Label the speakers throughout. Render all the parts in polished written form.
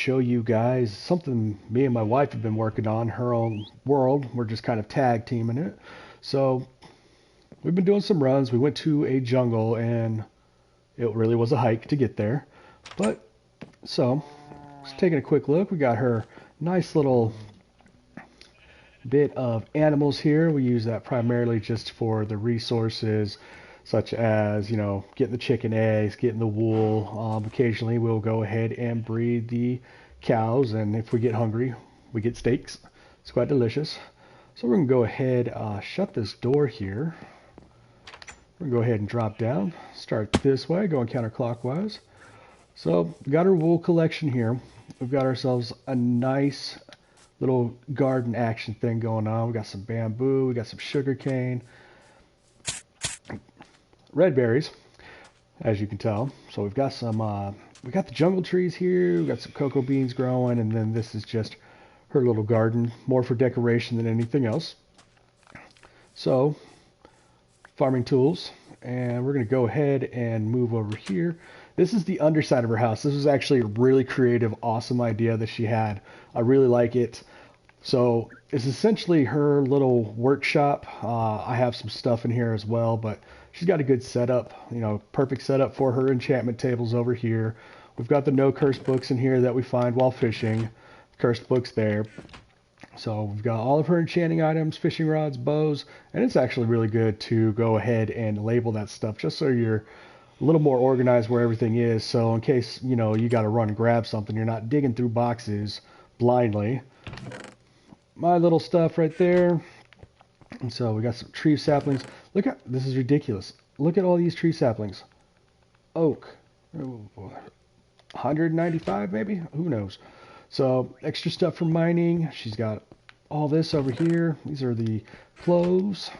Speaker 1: show you guys something me and my wife have been working on, her own world. We're just kind of tag teaming it. So we've been doing some runs. We went to a jungle and it really was a hike to get there. But so just taking a quick look, we got her nice little bit of animals here. We use that primarily just for the resources, such as, you know, getting the chicken eggs, getting the wool. Occasionally we'll go ahead and breed the cows, and if we get hungry, we get steaks. It's quite delicious. So we're going to go ahead, shut this door here. We're going to go ahead and drop down, start this way, going counterclockwise. So we got our wool collection here. We've got ourselves a nice little garden action thing going on. We got some bamboo, we got some sugar cane, red berries, as you can tell. So we've got some, we got the jungle trees here, we got some cocoa beans growing, and then this is just her little garden, more for decoration than anything else. So, farming tools, and we're going to go ahead and move over here. This is the underside of her house. This was actually a really creative, awesome idea that she had. I really like it. So it's essentially her little workshop. I have some stuff in here as well, but she's got a good setup, you know, perfect setup for her enchantment tables over here. We've got the no curse books in here that we find while fishing. Cursed books there. So we've got all of her enchanting items, fishing rods, bows, and it's actually really good to go ahead and label that stuff just so you're a little more organized where everything is. So in case, you know, you got to run and grab something, you're not digging through boxes blindly. My little stuff right there. And so we got some tree saplings. Look at, this is ridiculous. Look at all these tree saplings. Oak. Oh, 195 maybe? Who knows? So extra stuff for mining. She's got all this over here. These are the cloves.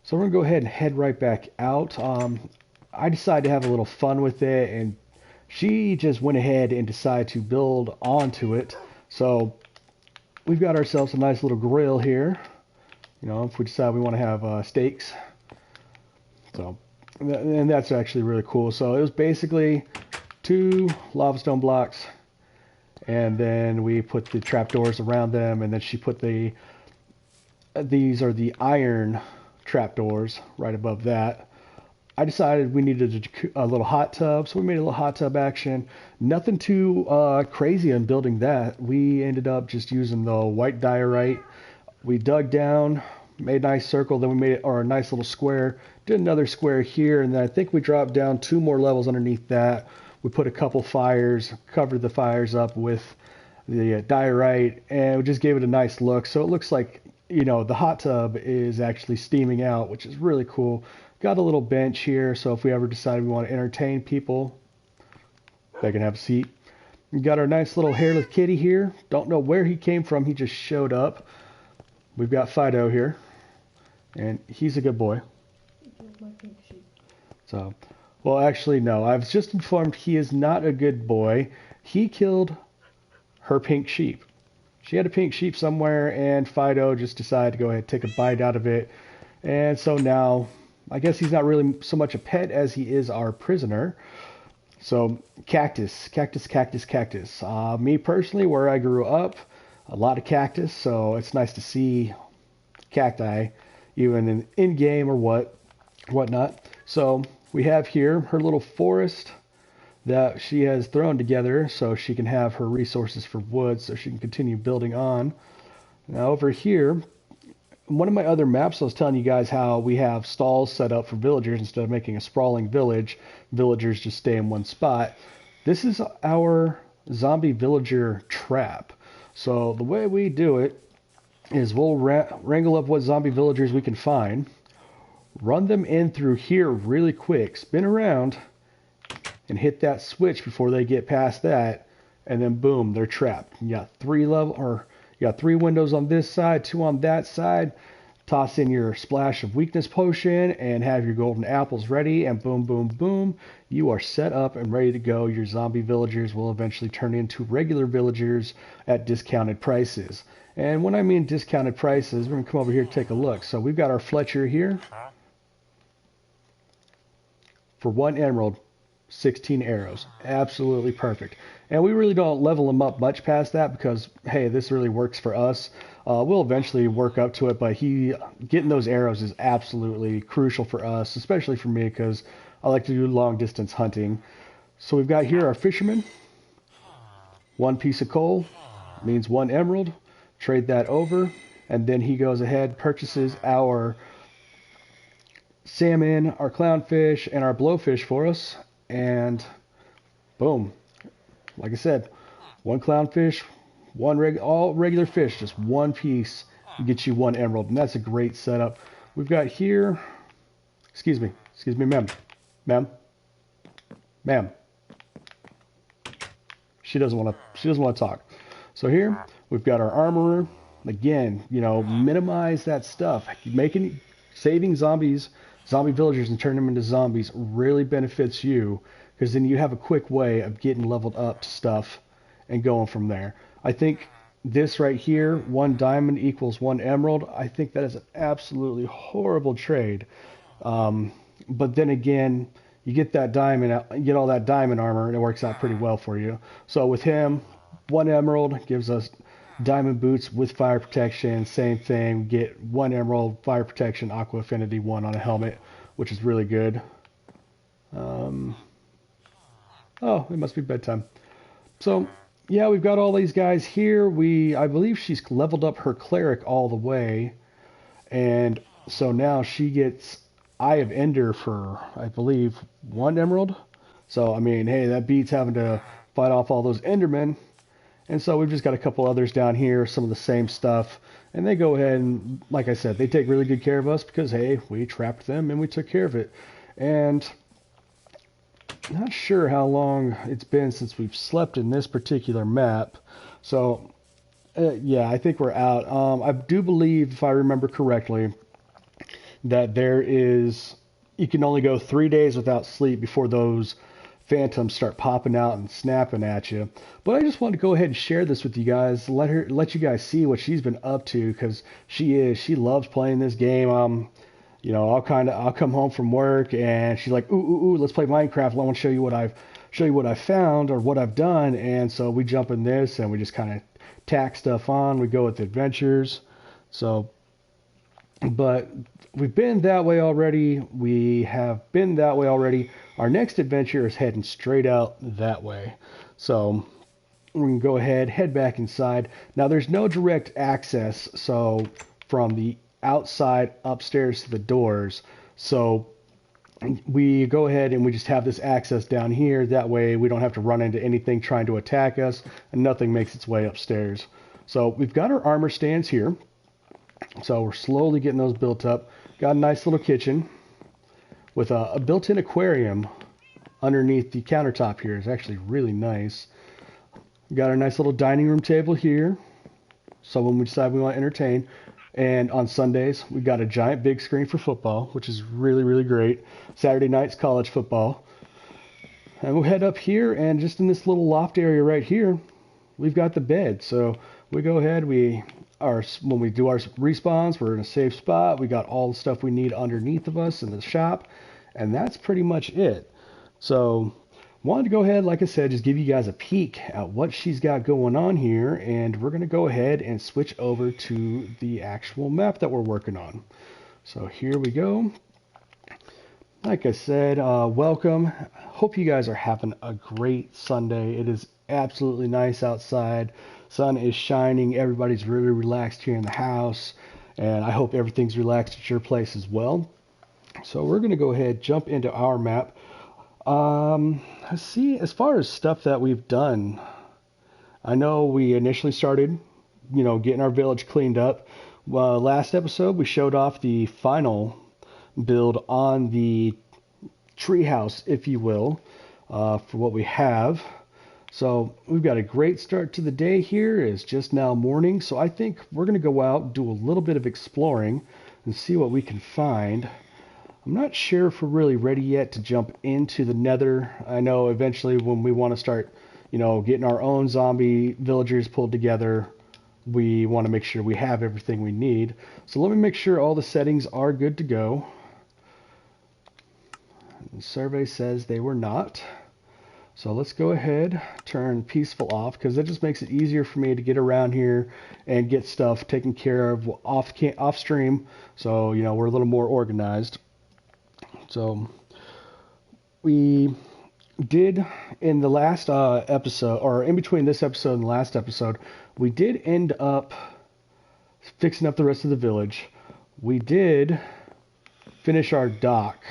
Speaker 1: So we're going to go ahead and head right back out. I decided to have a little fun with it, and she just went ahead and decided to build onto it. So we've got ourselves a nice little grill here. You know, if we decide we want to have steaks. So, and that's actually really cool. So it was basically 2 lava stone blocks, and then we put the trapdoors around them, and then she put the, these are the iron trapdoors right above that. I decided we needed a little hot tub, so we made a little hot tub action. Nothing too crazy in building that. We ended up just using the white diorite. We dug down, made a nice circle, then we made it, or a nice little square, did another square here, and then I think we dropped down 2 more levels underneath that. We put a couple fires, covered the fires up with the diorite, and we just gave it a nice look. So it looks like, you know, the hot tub is actually steaming out, which is really cool. Got a little bench here, so if we ever decide we want to entertain people, they can have a seat. We got our nice little hairless kitty here. Don't know where he came from. He just showed up. We've got Fido here, and he's a good boy. So, well, actually, no. I was just informed he is not a good boy. He killed her pink sheep. She had a pink sheep somewhere, and Fido just decided to go ahead and take a bite out of it. And so now, I guess he's not really so much a pet as he is our prisoner. So, cactus, cactus, cactus, cactus. Me personally, where I grew up, a lot of cactus, so it's nice to see cacti, even in game or whatnot. So, we have here her little forest that she has thrown together so she can have her resources for wood, so she can continue building on. Now, over here, one of my other maps, I was telling you guys how we have stalls set up for villagers instead of making a sprawling village. Villagers just stay in one spot. This is our zombie villager trap. So the way we do it is we'll wrangle up what zombie villagers we can find, run them in through here really quick, spin around, and hit that switch before they get past that, and then boom, they're trapped. You got 3 windows on this side, 2 on that side. Toss in your splash of weakness potion and have your golden apples ready, and boom, boom, boom, you are set up and ready to go. Your zombie villagers will eventually turn into regular villagers at discounted prices. And when I mean discounted prices, we're going to come over here and take a look. So we've got our Fletcher here for 1 emerald. 16 arrows. Absolutely perfect. And we really don't level him up much past that because, hey, this really works for us. We'll eventually work up to it, but getting those arrows is absolutely crucial for us, especially for me because I like to do long distance hunting. So we've got here our fisherman. 1 piece of coal means 1 emerald. Trade that over. And then he goes ahead, purchases our salmon, our clownfish, and our blowfish for us. And boom. Like I said, 1 clownfish, all regular fish, just 1 piece, get you 1 emerald. And that's a great setup. We've got here, excuse me, ma'am. Ma'am. She doesn't want to talk. So here, we've got our armorer. Again, minimize that stuff. Saving zombie villagers and turning them into zombies really benefits you because then you have a quick way of getting leveled up to stuff and going from there. I think this right here, 1 diamond equals 1 emerald. I think that is an absolutely horrible trade. But then again, you get that diamond, you get all that diamond armor, and it works out pretty well for you. So with him, 1 emerald gives us diamond boots with fire protection. Same thing, get 1 emerald, fire protection, aqua affinity 1 on a helmet, which is really good. Oh, it must be bedtime. So yeah, we've got all these guys here. I believe she's leveled up her cleric all the way, and so now she gets Eye of Ender for, I believe, 1 emerald. So I mean, hey, that beats having to fight off all those Endermen. And so we've just got a couple others down here, some of the same stuff. And they go ahead and, like I said, they take really good care of us because, hey, we trapped them and we took care of it. And not sure how long it's been since we've slept in this particular map. So, yeah, I think we're out. I do believe, if I remember correctly, that you can only go 3 days without sleep before those phantoms start popping out and snapping at you. But I just wanted to go ahead and share this with you guys, let you guys see what she's been up to, because she loves playing this game. I'll come home from work and she's like, ooh, let's play Minecraft. I want to show you what I've found or what I've done. And so we jump in this and we just kind of tack stuff on. We go with adventures. So, but we've been that way already. We have been that way already. Our next adventure is heading straight out that way. So we can go ahead, head back inside. Now there's no direct access, so from the outside upstairs to the doors. So we go ahead and we just have this access down here. That way we don't have to run into anything trying to attack us, and nothing makes its way upstairs. So we've got our armor stands here. So we're slowly getting those built up. Got a nice little kitchen with a built-in aquarium underneath the countertop here. It's actually really nice. Got our nice little dining room table here. So when we decide we want to entertain. And on Sundays, we've got a giant big screen for football, which is really, really great. Saturday nights, college football. And we'll head up here, and just in this little loft area right here, we've got the bed. So we go ahead, when we do our respawns, we're in a safe spot. We got all the stuff we need underneath of us in the shop, and that's pretty much it. So wanted to go ahead, like I said, just give you guys a peek at what she's got going on here, and we're going to go ahead and switch over to the actual map that we're working on. So here we go. Like I said, welcome. Hope you guys are having a great Sunday. It is absolutely nice outside. Sun is shining. Everybody's really relaxed here in the house, and I hope everything's relaxed at your place as well. So we're going to go ahead, jump into our map. Let's see, as far as stuff that we've done, I know we initially started, getting our village cleaned up. Last episode, we showed off the final build on the treehouse, if you will, for what we have. So we've got a great start to the day here. It's just now morning, so I think we're going to go out, do a little bit of exploring, and see what we can find. I'm not sure if we're really ready yet to jump into the nether. I know eventually when we want to start, getting our own zombie villagers pulled together, we want to make sure we have everything we need. So let me make sure all the settings are good to go. The survey says they were not. So let's go ahead, turn peaceful off, because that just makes it easier for me to get around here and get stuff taken care of off stream. So, you know, we're a little more organized. So we did in the last episode, or in between this episode and the last episode, we did end up fixing up the rest of the village. We did finish our dock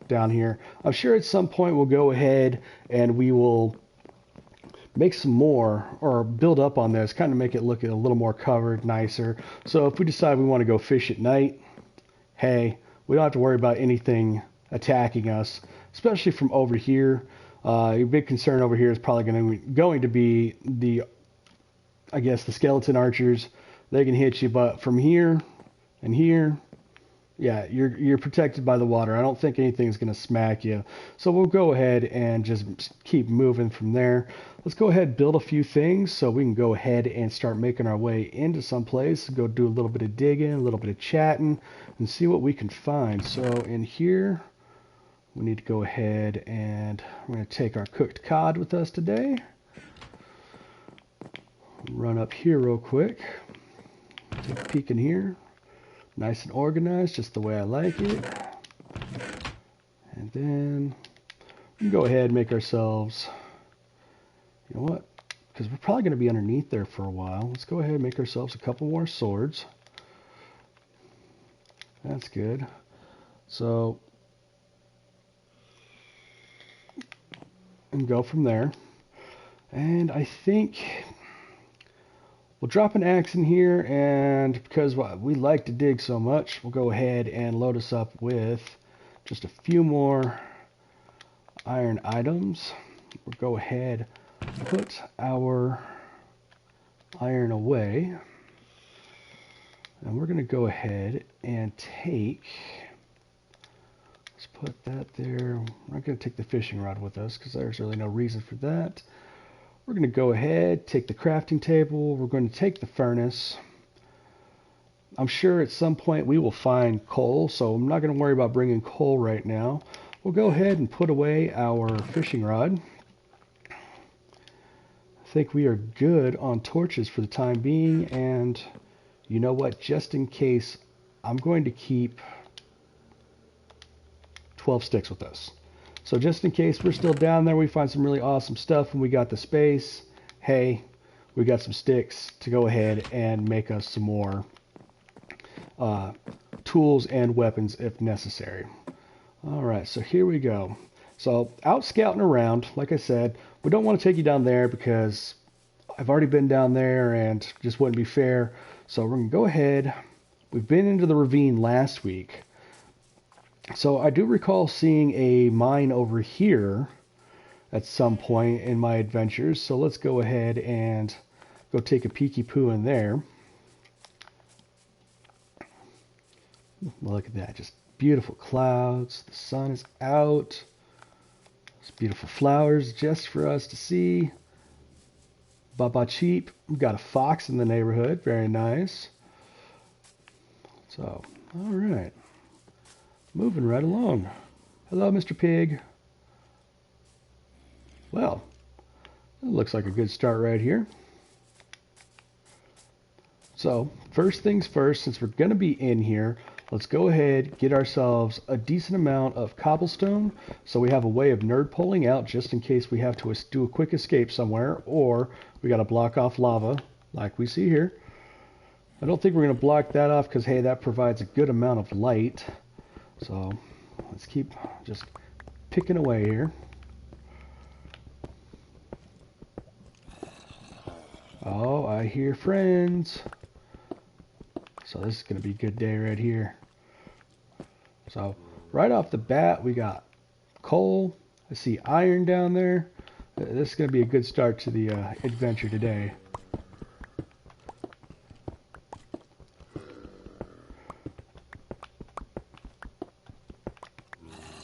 Speaker 1: down here. I'm sure at some point we'll go ahead and we will make some more or build up on this, kind of make it look a little more covered, nicer. So if we decide we want to go fish at night, hey, we don't have to worry about anything attacking us, especially from over here. Your big concern over here is probably going to be the, I guess, the skeleton archers. They can hit you, but from here and here, yeah, you're protected by the water. I don't think anything's going to smack you. So we'll go ahead and just keep moving from there. Let's go ahead and build a few things so we can go ahead and start making our way into some place. Go do a little bit of digging, a little bit of chatting, and see what we can find. So in here, we need to go ahead and we're going to take our cooked cod with us today. Run up here real quick. Take a peek in here. Nice and organized, just the way I like it. And then we can go ahead and make ourselves, you know what, because we're probably going to be underneath there for a while. Let's go ahead and make ourselves a couple more swords. That's good. So, and go from there. And I think we'll drop an axe in here, and because we like to dig so much, we'll go ahead and load us up with just a few more iron items. We'll go ahead, put our iron away, and we're going to go ahead and take, let's put that there. We're not going to take the fishing rod with us because there's really no reason for that. We're going to go ahead, take the crafting table. We're going to take the furnace. I'm sure at some point we will find coal, so I'm not going to worry about bringing coal right now. We'll go ahead and put away our fishing rod. I think we are good on torches for the time being, and you know what? Just in case, I'm going to keep 12 sticks with us. So just in case we're still down there, we find some really awesome stuff and we got the space, hey, we got some sticks to go ahead and make us some more tools and weapons if necessary. All right, so here we go. So out scouting around, like I said, we don't want to take you down there because I've already been down there and just wouldn't be fair. So we're going to go ahead. We've been into the ravine last week. So I do recall seeing a mine over here at some point in my adventures. So let's go ahead and go take a peeky poo in there. Look at that, just beautiful clouds. The sun is out. It's beautiful flowers just for us to see. Baba cheap. We've got a fox in the neighborhood. Very nice. So, all right. Moving right along. Hello, Mr. Pig. Well, that looks like a good start right here. So, first things first, since we're going to be in here, let's go ahead, get ourselves a decent amount of cobblestone, so we have a way of nerd pulling out just in case we have to do a quick escape somewhere, or we got to block off lava, like we see here. I don't think we're going to block that off because, hey, that provides a good amount of light. So let's keep just picking away here. Oh, I hear friends. So this is going to be a good day right here. So right off the bat, we got coal. I see iron down there. This is going to be a good start to the adventure today.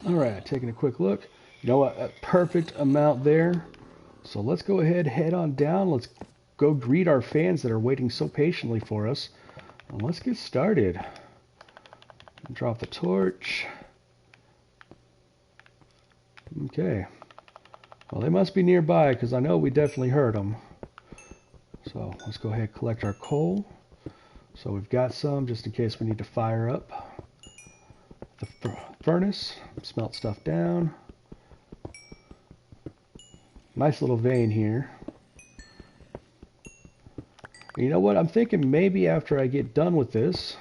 Speaker 1: All right, taking a quick look. You know what? A perfect amount there. So let's go ahead, head on down. Let's go greet our fans that are waiting so patiently for us. And let's get started. Drop the torch. Okay. Well, they must be nearby because I know we definitely heard them. So let's go ahead and collect our coal. So we've got some just in case we need to fire up the furnace, smelt stuff down. Nice little vein here. You know what? I'm thinking maybe after I get done with this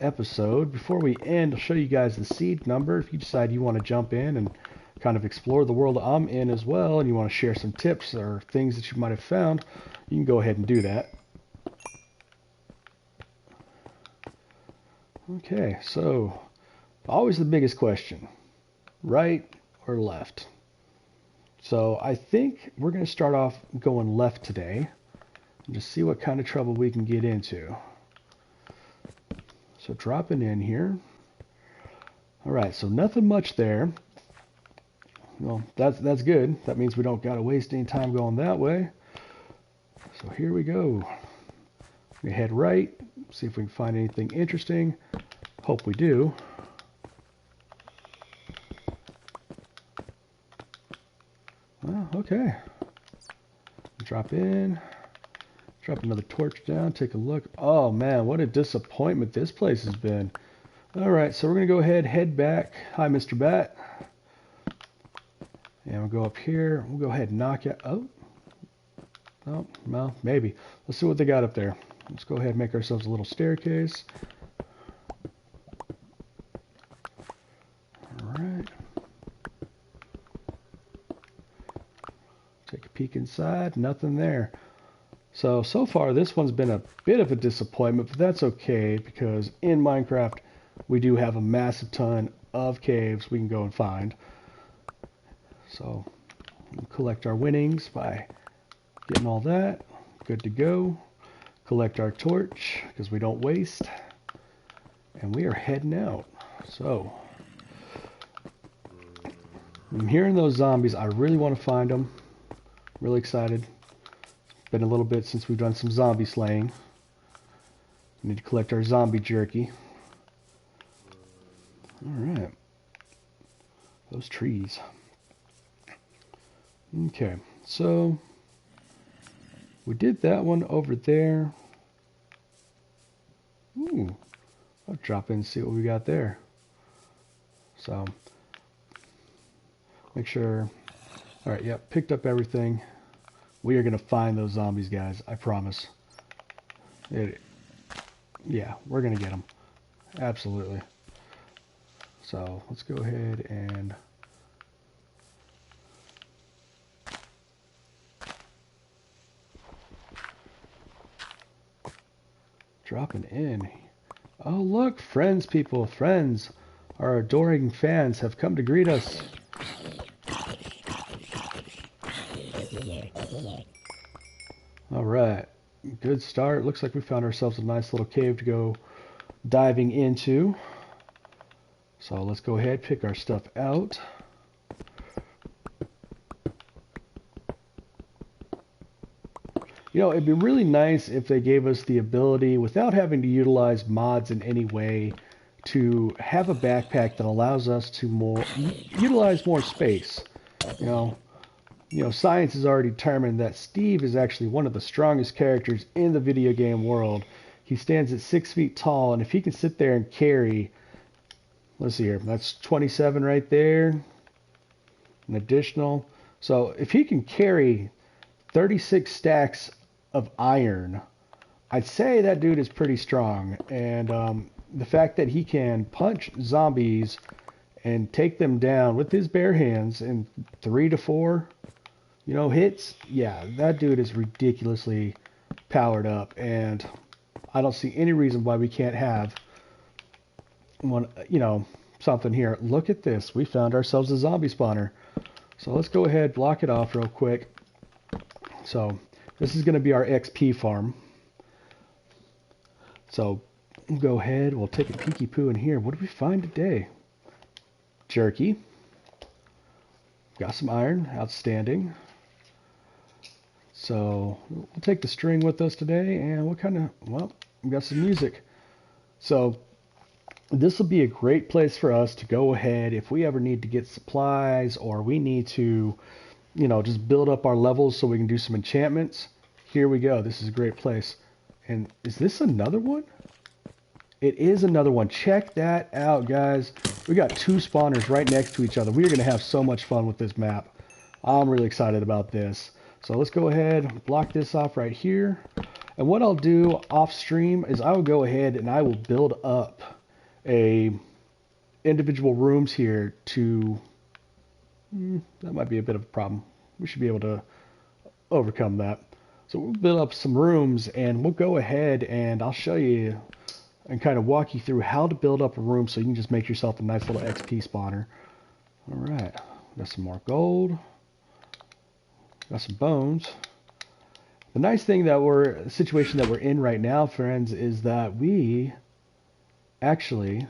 Speaker 1: episode, before we end, I'll show you guys the seed number. If you decide you want to jump in and kind of explore the world I'm in as well, and you want to share some tips or things that you might have found, you can go ahead and do that. Okay, so always the biggest question, right or left? So I think we're going to start off going left today and just see what kind of trouble we can get into. So dropping in here. All right, so nothing much there. Well, that's good. That means we don't got to waste any time going that way. So here we go. We head right, see if we can find anything interesting. Hope we do. Well, okay. Drop in. Drop another torch down. Take a look. Oh, man, what a disappointment this place has been. All right, so we're going to go ahead, head back. Hi, Mr. Bat. And we'll go up here. We'll go ahead and knock it. Oh, well, maybe. Let's see what they got up there. Let's go ahead and make ourselves a little staircase. All right. Take a peek inside. Nothing there. So far this one's been a bit of a disappointment, but that's okay because in Minecraft we do have a massive ton of caves we can go and find. So we'll collect our winnings by getting all that. Good to go. Collect our torch because we don't waste. And we are heading out. So I'm hearing those zombies. I really want to find them. Really excited. Been a little bit since we've done some zombie slaying. We need to collect our zombie jerky. Alright. Those trees. Okay, so we did that one over there. Ooh. I'll drop in and see what we got there. So make sure. Alright, yep, picked up everything. We are going to find those zombies, guys. I promise. Yeah, we're going to get them. Absolutely. So let's go ahead and dropping in. Oh, look, friends, people, friends. Our adoring fans have come to greet us. All right, good start. Looks like we found ourselves a nice little cave to go diving into. So let's go ahead, pick our stuff out. You know, it'd be really nice if they gave us the ability, without having to utilize mods in any way, to have a backpack that allows us to utilize more space. You know, science has already determined that Steve is actually one of the strongest characters in the video game world. He stands at 6 feet tall, and if he can sit there and carry, let's see here, that's 27 right there, an additional. So if he can carry 36 stacks of iron, I'd say that dude is pretty strong. And the fact that he can punch zombies and take them down with his bare hands in 3 to 4, hits, yeah, that dude is ridiculously powered up, and I don't see any reason why we can't have one, something here. Look at this. We found ourselves a zombie spawner. So let's go ahead, block it off real quick. So this is going to be our XP farm. So we'll go ahead, we'll take a peeky poo in here. What did we find today? Jerky. Got some iron. Outstanding. So we'll take the string with us today, and we got some music. So this will be a great place for us to go ahead if we ever need to get supplies, or we need to, you know, just build up our levels so we can do some enchantments, here we go. This is a great place. And is this another one? It is another one. Check that out, guys. We got two spawners right next to each other. We're going to have so much fun with this map. I'm really excited about this. So let's go ahead, block this off right here. And what I'll do off stream is I will go ahead and I will build up a individual rooms here to... that might be a bit of a problem. We should be able to overcome that. So we'll build up some rooms and we'll go ahead and I'll show you and kind of walk you through how to build up a room so you can just make yourself a nice little XP spawner. Alright, got some more gold. Got some bones. The nice thing the situation that we're in right now, friends, is that we actually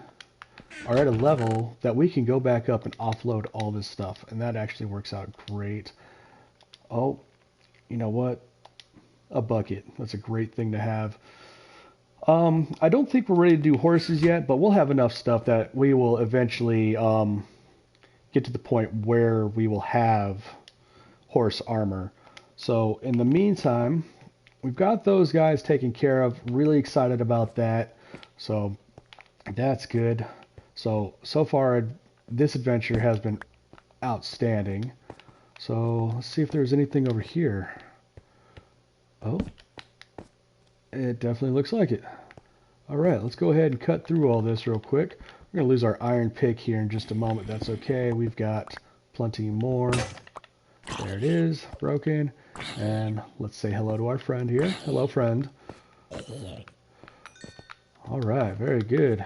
Speaker 1: are at a level that we can go back up and offload all this stuff. And that actually works out great. Oh, you know what? A bucket. That's a great thing to have. I don't think we're ready to do horses yet, but we'll have enough stuff that we will eventually get to the point where we will have horse armor. So in the meantime, we've got those guys taken care of. Really excited about that. So that's good. So far this adventure has been outstanding. So let's see if there's anything over here. Oh, it definitely looks like it. Alright, let's go ahead and cut through all this real quick. We're going to lose our iron pick here in just a moment. That's okay. We've got plenty more. There it is, broken. And let's say hello to our friend here. Hello, friend. Alright, very good.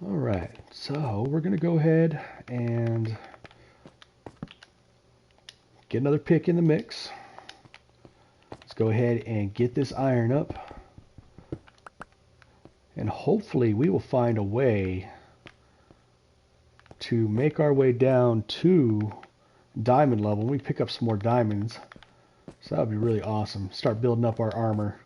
Speaker 1: Alright, so we're going to go ahead and get another pick in the mix. Let's go ahead and get this iron up. And hopefully we will find a way to make our way down to diamond level. We pick up some more diamonds. So that would be really awesome. Start building up our armor.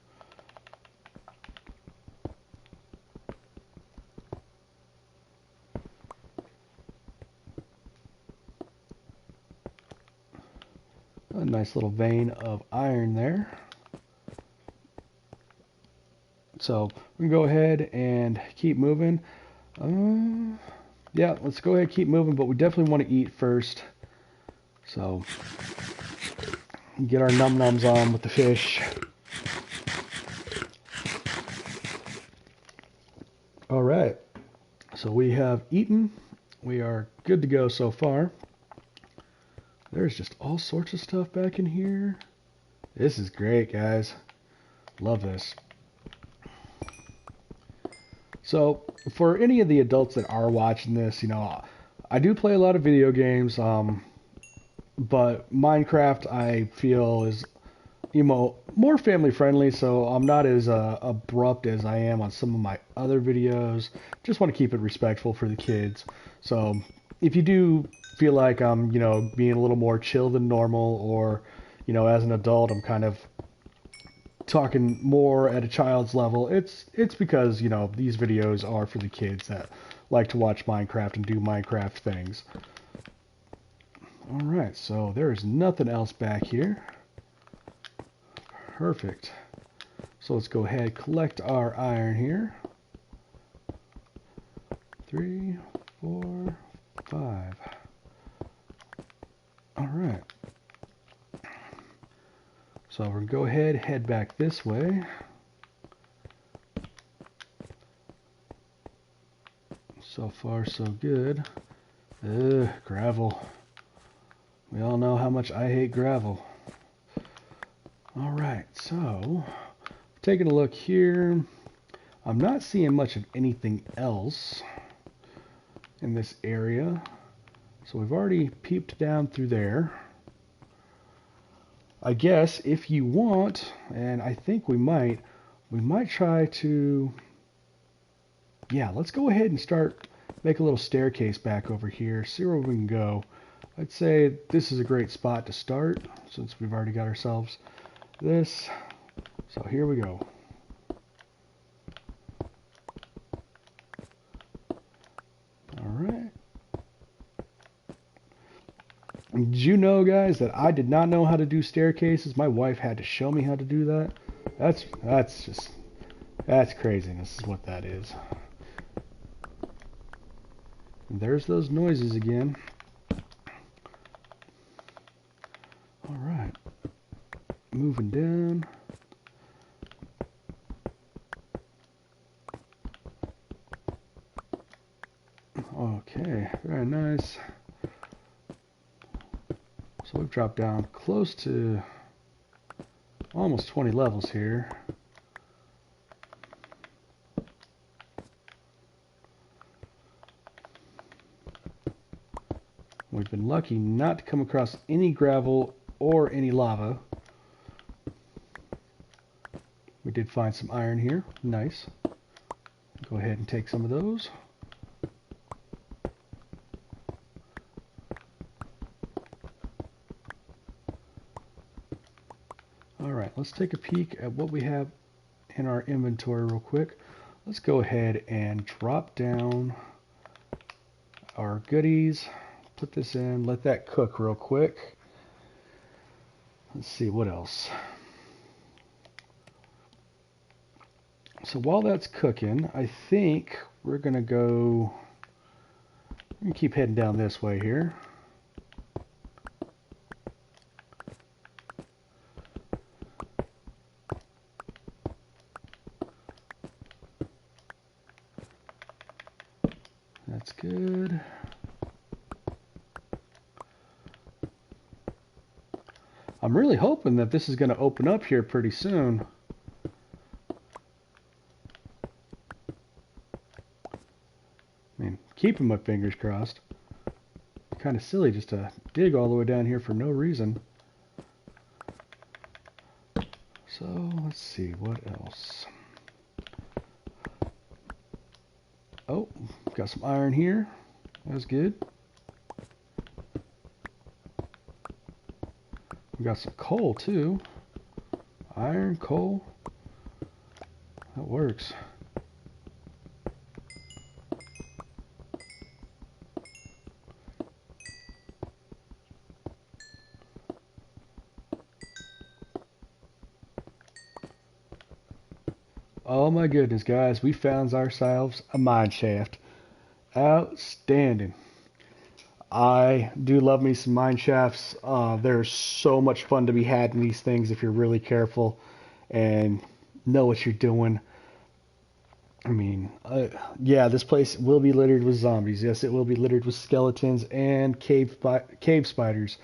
Speaker 1: A nice little vein of iron there. So we can go ahead and keep moving. Yeah, let's go ahead and keep moving, but we definitely want to eat first. So get our num-nums on with the fish. Alright, so we have eaten. We are good to go so far. There's just all sorts of stuff back in here. This is great, guys. Love this. So, for any of the adults that are watching this, you know, I do play a lot of video games, but Minecraft I feel is, you know, more family friendly, so I'm not as abrupt as I am on some of my other videos. Just want to keep it respectful for the kids. So, if you do feel like I'm, you know, being a little more chill than normal, or, you know, as an adult I'm kind of talking more at a child's level, it's because, you know, these videos are for the kids that like to watch Minecraft and do Minecraft things. Alright, so there's nothing else back here. Perfect. So let's go ahead and collect our iron here. 3, 4, 5. Alright. So we're going to go ahead, head back this way. So far, so good. Ugh, gravel. We all know how much I hate gravel. Alright, so taking a look here. I'm not seeing much of anything else in this area. So we've already peeped down through there. I guess if you want, and I think we might try to, yeah, let's go ahead and start, make a little staircase back over here, see where we can go. I'd say this is a great spot to start, since we've already got ourselves this. So here we go. Alright, Did you know, guys, that I did not know how to do staircases? My wife had to show me how to do that. That's craziness is what that is. And there's those noises again. All right. Moving down. Okay, very nice. So we've dropped down close to almost 20 levels here. We've been lucky not to come across any gravel or any lava. We did find some iron here. Nice. Go ahead and take some of those. Alright, let's take a peek at what we have in our inventory real quick. Let's go ahead and drop down our goodies. Put this in, let that cook real quick. Let's see what else. So while that's cooking, I think we're gonna keep heading down this way here. That's good. I'm really hoping that this is going to open up here pretty soon. I mean, keeping my fingers crossed. Kind of silly just to dig all the way down here for no reason. So, let's see, what else? Oh, got some iron here. That's good. We got some coal too. Iron, coal. That works. Oh my goodness, guys, we found ourselves a mine shaft. Outstanding. I do love me some mine shafts. There's so much fun to be had in these things if you're really careful and know what you're doing. I mean, yeah, this place will be littered with zombies. Yes, it will be littered with skeletons and cave spiders.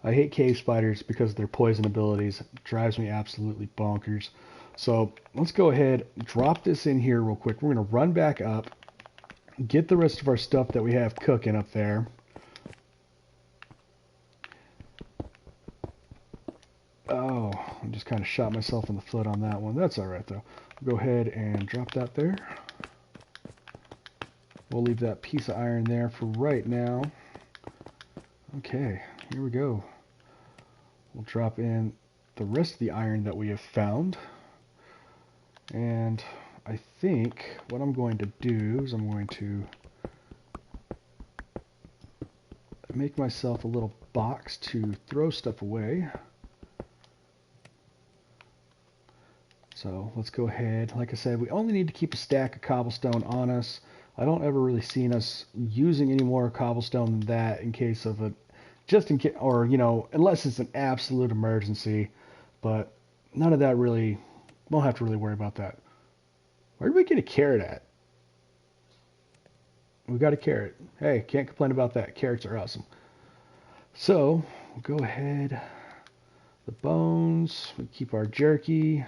Speaker 1: I hate cave spiders because of their poison abilities. It drives me absolutely bonkers. So let's go ahead, drop this in here real quick. We're going to run back up, get the rest of our stuff that we have cooking up there. Oh, I just kind of shot myself in the foot on that one. That's all right, though. Go ahead and drop that there. We'll leave that piece of iron there for right now. Okay, here we go. We'll drop in the rest of the iron that we have found. And I think what I'm going to do is I'm going to make myself a little box to throw stuff away. So let's go ahead. Like I said, we only need to keep a stack of cobblestone on us. I don't ever really see us using any more cobblestone than that in case of just in case, or you know, unless it's an absolute emergency. But none of that really, won't have to really worry about that. Where did we get a carrot at? We got a carrot. Hey, can't complain about that. Carrots are awesome. So we'll go ahead. The bones. We keep our jerky.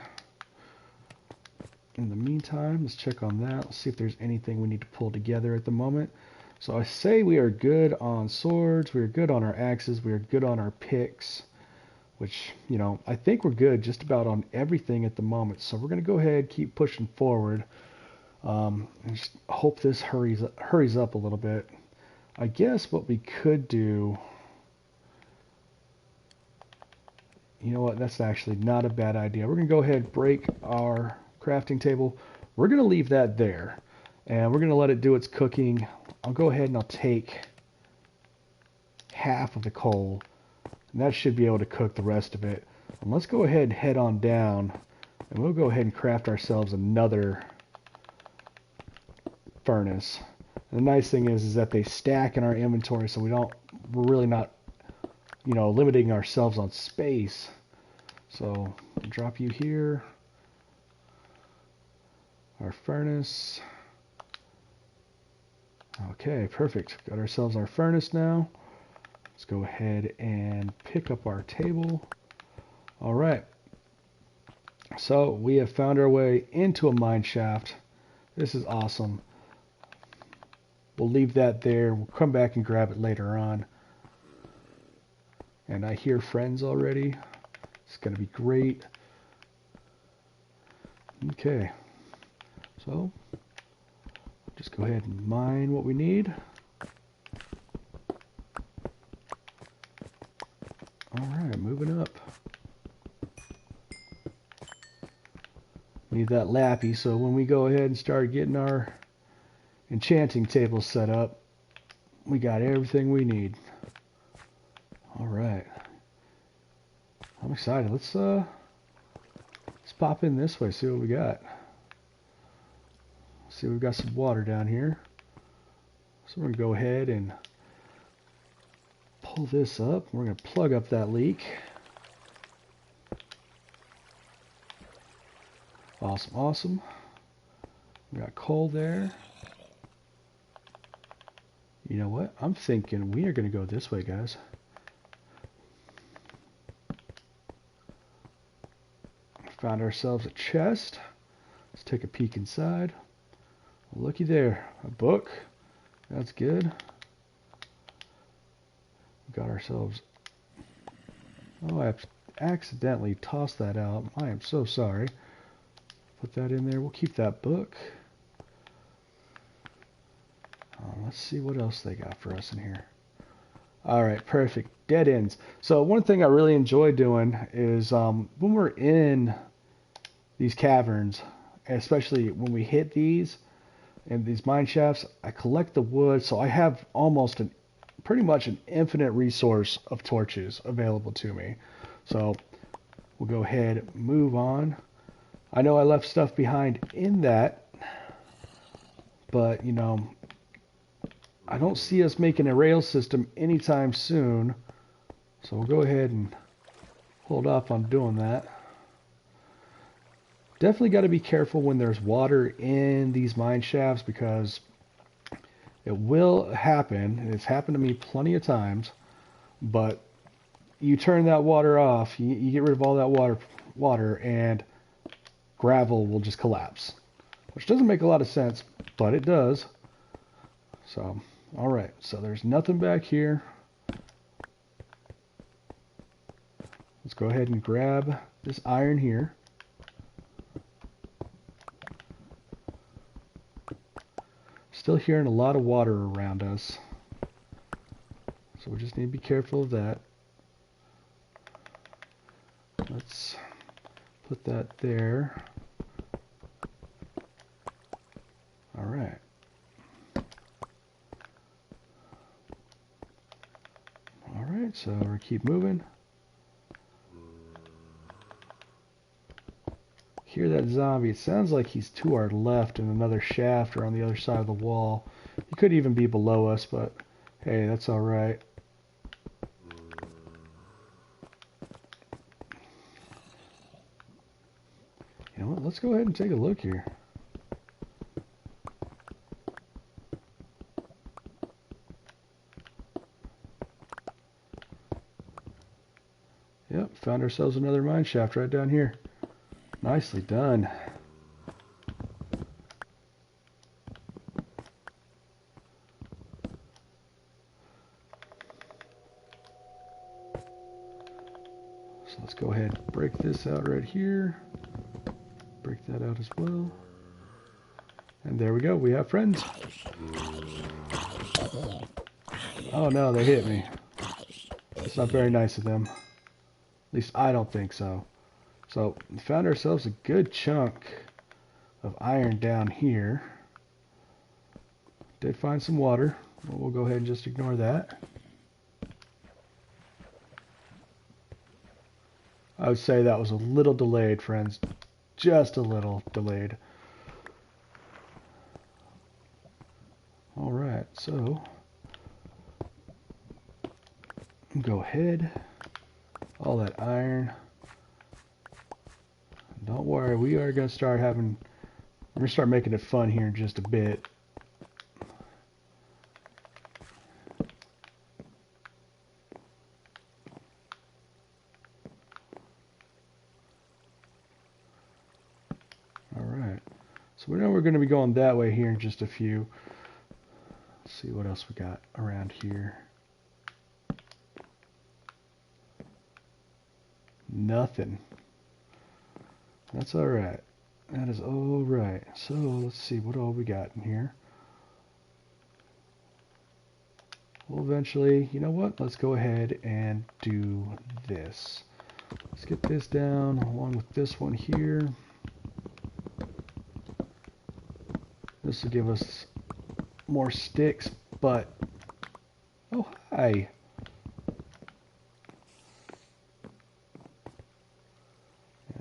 Speaker 1: In the meantime, let's check on that. Let's see if there's anything we need to pull together at the moment. So I say we are good on swords. We are good on our axes. We are good on our picks. Which, you know, I think we're good just about on everything at the moment. So we're going to go ahead, keep pushing forward. And just hope this hurries up a little bit. I guess what we could do... You know what? That's actually not a bad idea. We're going to go ahead and break our crafting table. We're going to leave that there. And we're going to let it do its cooking. I'll go ahead and I'll take half of the coal, and that should be able to cook the rest of it. And let's go ahead and head on down, and we'll go ahead and craft ourselves another furnace. And the nice thing is that they stack in our inventory, so we're really not, you know, limiting ourselves on space. So I'll drop you here. Our furnace. Okay, perfect. Got ourselves our furnace now. Let's go ahead and pick up our table. All right. So we have found our way into a mine shaft. This is awesome. We'll leave that there. We'll come back and grab it later on. And I hear friends already. It's going to be great. Okay. So, just go ahead and mine what we need. Alright, moving up. Need that lappy, so when we go ahead and start getting our enchanting table set up, we got everything we need. Alright. I'm excited. Let's pop in this way, see what we got. See, we've got some water down here. So we're going to go ahead and pull this up. We're going to plug up that leak. Awesome, awesome. We got coal there. You know what? I'm thinking we are going to go this way, guys. Found ourselves a chest. Let's take a peek inside. Looky there, a book. That's good. Got ourselves... Oh, I accidentally tossed that out. I am so sorry. Put that in there. We'll keep that book. Let's see what else they got for us in here. Alright, perfect. Dead ends. So one thing I really enjoy doing is when we're in these caverns, especially when we hit these, and these mine shafts, I collect the wood, so I have almost pretty much an infinite resource of torches available to me. So we'll go ahead and move on. I know I left stuff behind in that, but you know, I don't see us making a rail system anytime soon, so we'll go ahead and hold off on doing that. Definitely got to be careful when there's water in these mine shafts, because it will happen. It's happened to me plenty of times, but you turn that water off, you get rid of all that water, and gravel will just collapse, which doesn't make a lot of sense, but it does. So, all right. So there's nothing back here. Let's go ahead and grab this iron here. Still hearing a lot of water around us, so we just need to be careful of that. Let's put that there. All right. All right, so we keep moving. Hear that zombie. It sounds like he's to our left in another shaft or on the other side of the wall. He could even be below us, but hey, that's all right. You know what? Let's go ahead and take a look here. Yep, found ourselves another mine shaft right down here. Nicely done. So let's go ahead and break this out right here. Break that out as well. And there we go, we have friends. Oh no, they hit me. It's not very nice of them. At least I don't think so. So we found ourselves a good chunk of iron down here. Did find some water. We'll go ahead and just ignore that. I would say that was a little delayed, friends. Just a little delayed. Alright, so go ahead. All that iron. Don't worry, we are going to start having... We're going to start making it fun here in just a bit. Alright, so we know we're going to be going that way here in just a few. Let's see what else we got around here. Nothing. That's alright. That is alright. So, let's see what all we got in here. Well, eventually, you know what? Let's go ahead and do this. Let's get this down along with this one here. This will give us more sticks, but... Oh, hi!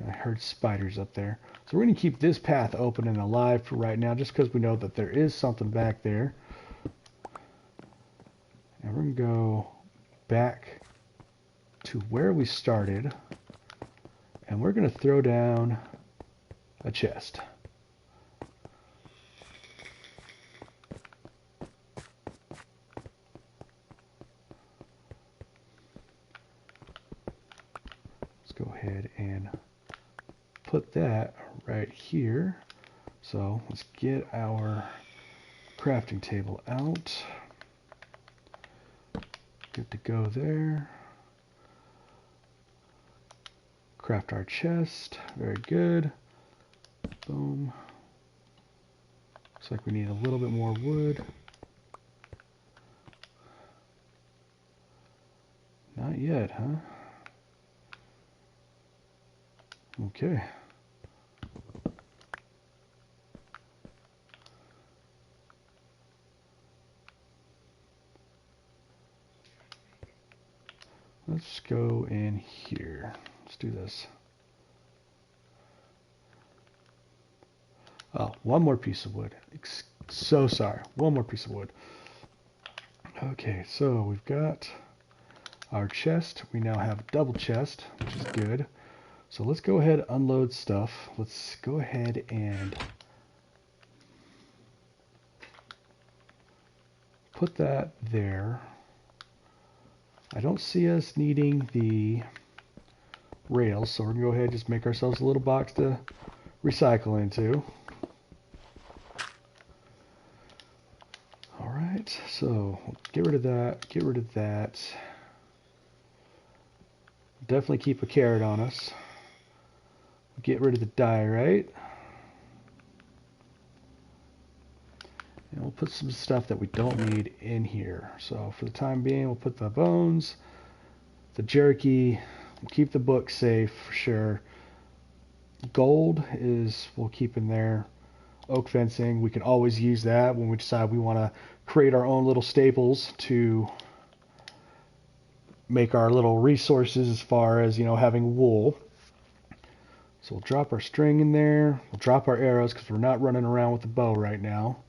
Speaker 1: I heard spiders up there. So we're going to keep this path open and alive for right now, just because we know that there is something back there. And we're going to go back to where we started, and we're going to throw down a chest. Let's go ahead and put that right here. So let's get our crafting table out. Good to go there. Craft our chest. Very good. Boom. Looks like we need a little bit more wood. Not yet, huh? Okay. Let's go in here. Let's do this. Oh, one more piece of wood. So sorry. One more piece of wood. Okay, so we've got our chest. We now have a double chest, which is good. So let's go ahead and unload stuff. Let's go ahead and put that there. I don't see us needing the rails, so we're going to go ahead and just make ourselves a little box to recycle into. Alright, so get rid of that, get rid of that. Definitely keep a carrot on us. Get rid of the diorite. And we'll put some stuff that we don't need in here. So for the time being, we'll put the bones, the jerky, we'll keep the book safe for sure. Gold is, we'll keep in there. Oak fencing, we can always use that when we decide we want to create our own little staples to make our little resources as far as, you know, having wool. So we'll drop our string in there. We'll drop our arrows because we're not running around with the bow right now.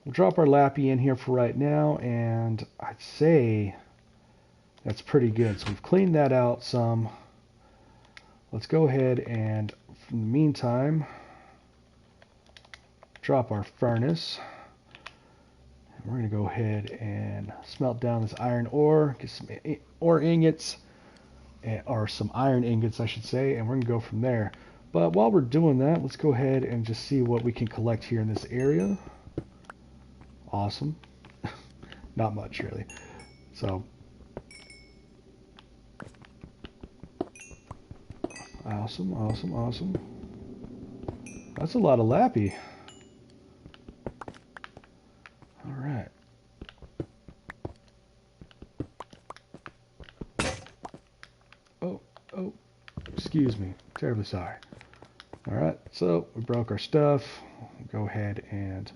Speaker 1: We'll drop our lappy in here for right now, and I'd say that's pretty good. So we've cleaned that out some. Let's go ahead and, in the meantime, drop our furnace. And we're going to go ahead and smelt down this iron ore, get some ore ingots, or some iron ingots, I should say, and we're going to go from there. But while we're doing that, let's go ahead and just see what we can collect here in this area. Awesome. Not much, really. So, awesome, awesome, awesome. That's a lot of lappy. Alright. Oh, excuse me. Terribly sorry. Alright, so we broke our stuff. Go ahead and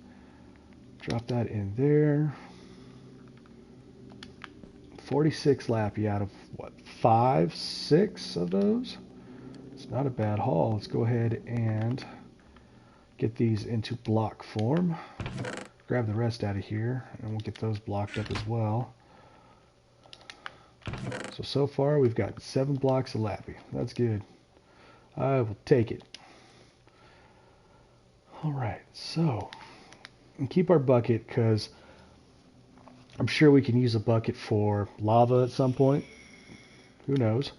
Speaker 1: drop that in there. 46 lappy out of, what, 5, 6 of those. It's not a bad haul. Let's go ahead and get these into block form. Grab the rest out of here, and we'll get those blocked up as well. So far we've got 7 blocks of lappy. That's good. I will take it. Alright, so and keep our bucket because I'm sure we can use a bucket for lava at some point. Who knows?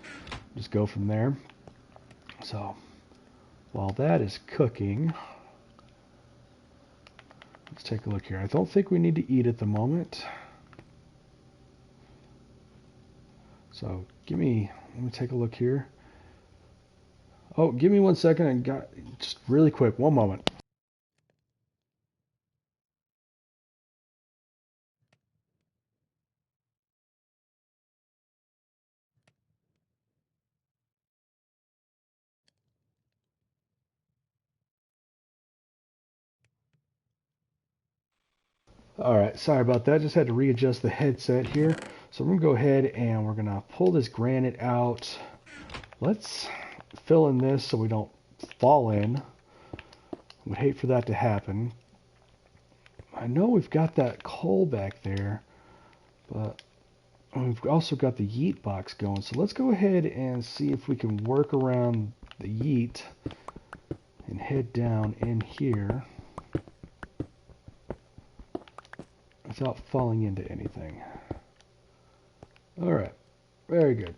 Speaker 1: Just go from there. So while that is cooking, let's take a look here. I don't think we need to eat at the moment. So let me take a look here. Oh, give me 1 second. I got just really quick, 1 moment. Alright, sorry about that. Just had to readjust the headset here. So we're going to go ahead and we're going to pull this granite out. Let's fill in this so we don't fall in. Would hate for that to happen. I know we've got that coal back there, but we've also got the yeet box going. So let's go ahead and see if we can work around the yeet and head down in here without falling into anything. Alright, very good.